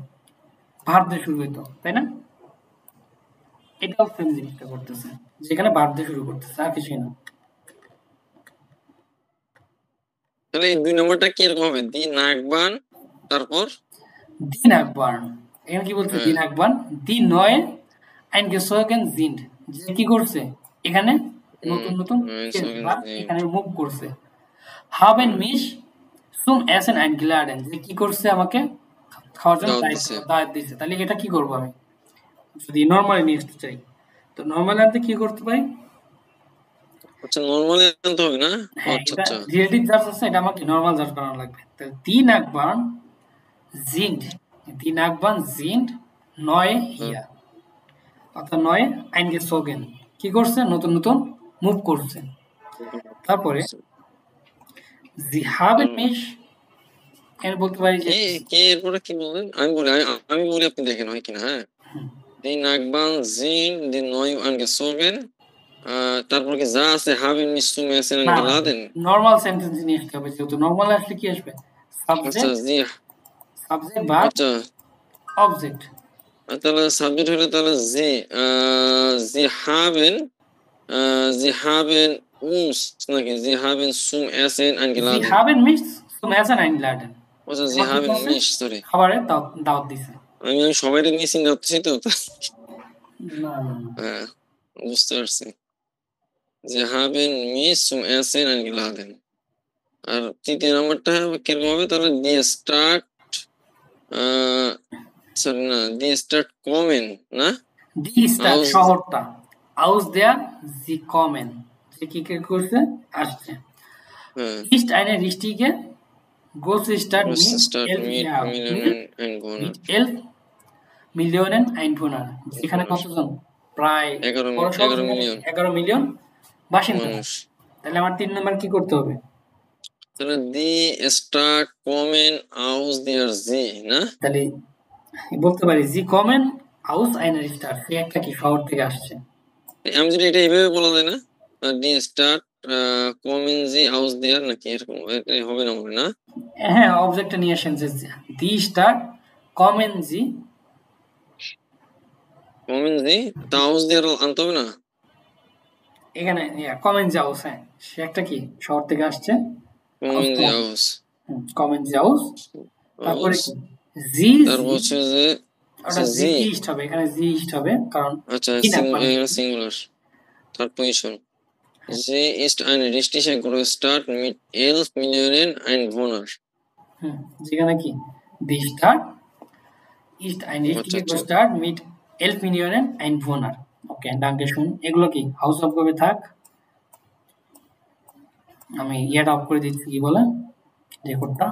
ভার্ব দিয়ে শুরু হইতো, তাই না। এটাও সেম জিনিসটা করতেছে, যেখানে ভার্ব দিয়ে শুরু করতেছে, আর কিছুই না। তাহলে এই 2 নম্বরটা কি এরকম হবে? দি নাকবান, তারপর দি নাকবান, এখানে কি বলছে? দি হ্যাঁ নাকবান, দি নয় eingezogen sind, যে কি করছে এখানে নতুন নতুন চেঞ্জ বা এখানে মুভ করছে। haben mich zum Essen eingeladen, যে কি করছে আমাকে খাওয়ার জন্য দাওয়াত দিয়েছে। তাহলে এটা কি করবো আমি যদি নরমালি নিয়ে আসতে চাই? তো নরমালি আনতে কি করতে পারি? আচ্ছা নরমালি আনতে হবে না? হ্যাঁ, আচ্ছা এটা আচ্ছা রিলেটিভ জার্স আছে, এটা আমাকে নরমাল জার্স বানানো লাগবে। তাহলে দি নাকবান sind, দি নাকবান sind নয় হিয়া, অর্থাৎ নয় eingezogen, কি করছে নতুন নতুন মুভ করছে। তারপরে sie haben mich, এর বলতে পারি যে কে এরপরে কি বলবেন? আমি বলি আপনি দেখেন হয় কিনা। হ্যাঁ, দি নাকবান sind die neu angezogen, তারপর কি যা আছে haben mich zum Essen eingeladen। Normal sentence নিয়ে আসতে হবে, যেহেতু নরমাল আসলে কি আসবে? আচ্ছা সাবজেক্ট বা আচ্ছা অবজেক্ট। তাহলে সাবজেক্ট হলে তাহলে sie haben uns নাকি sie haben zum Essen eingeladen। sie haben mich zum Essen eingeladen, আচ্ছা sie haben mich, সরি খাবারে দাওয়াত দিয়েছে। আমি সবাইকে মিসিং করতেছি তো। না হ্যাঁ বুঝতে পারছি। sie haben mich zum Essen eingeladen। আর তৃতীয় নাম্বারটা কিরকম হবে তাহলে? die Stadt, সরি না, die Stadt kommen না, die Stadt শহরটা, aus der sie kommen, যে কি করছে আসছে। ist eine richtige große Stadt mit 11 Millionen Einwohner, এখানে কতজন? প্রায় 11 মিলিয়ন বাসিন্দা। তাহলে আমার 3 নম্বর কি করতে হবে? তাহলে die Stadt kommen aus der See না, তাহলে বলতে পারি sie kommen aus einer Stadt, একটা কি শহর থেকে আসছে। আমি যদি এটা এইভাবে বলা যায় না, die Stadt kommen sie aus der নাকি এরকম হবে না হবে না? হ্যাঁ, অবজেক্টটা নিয়ে আসেন যে die Stadt kommen sie তা aus der আনতে হবে না এখানে? kommen sie aus, হ্যাঁ সে একটা কি শহর থেকে আসছে, kommen sie aus। তারপরে sie, তারপর হচ্ছে যে ওটা sie ist হবে, এখানে sie ist হবে কারণ আচ্ছা singular. Third position sie ist eine richtige Großstadt mit 11 Millionen Einwohnern। যেখানে কি die Stadt ist eine richtige Großstadt mit 11 Millionen Einwohner। ওকে, danke schön। এগুলো কি হাউস অফ কবে থাক, আমি ইয়াটা অফ করে দিচ্ছি, কি বলে রেকর্ডটা।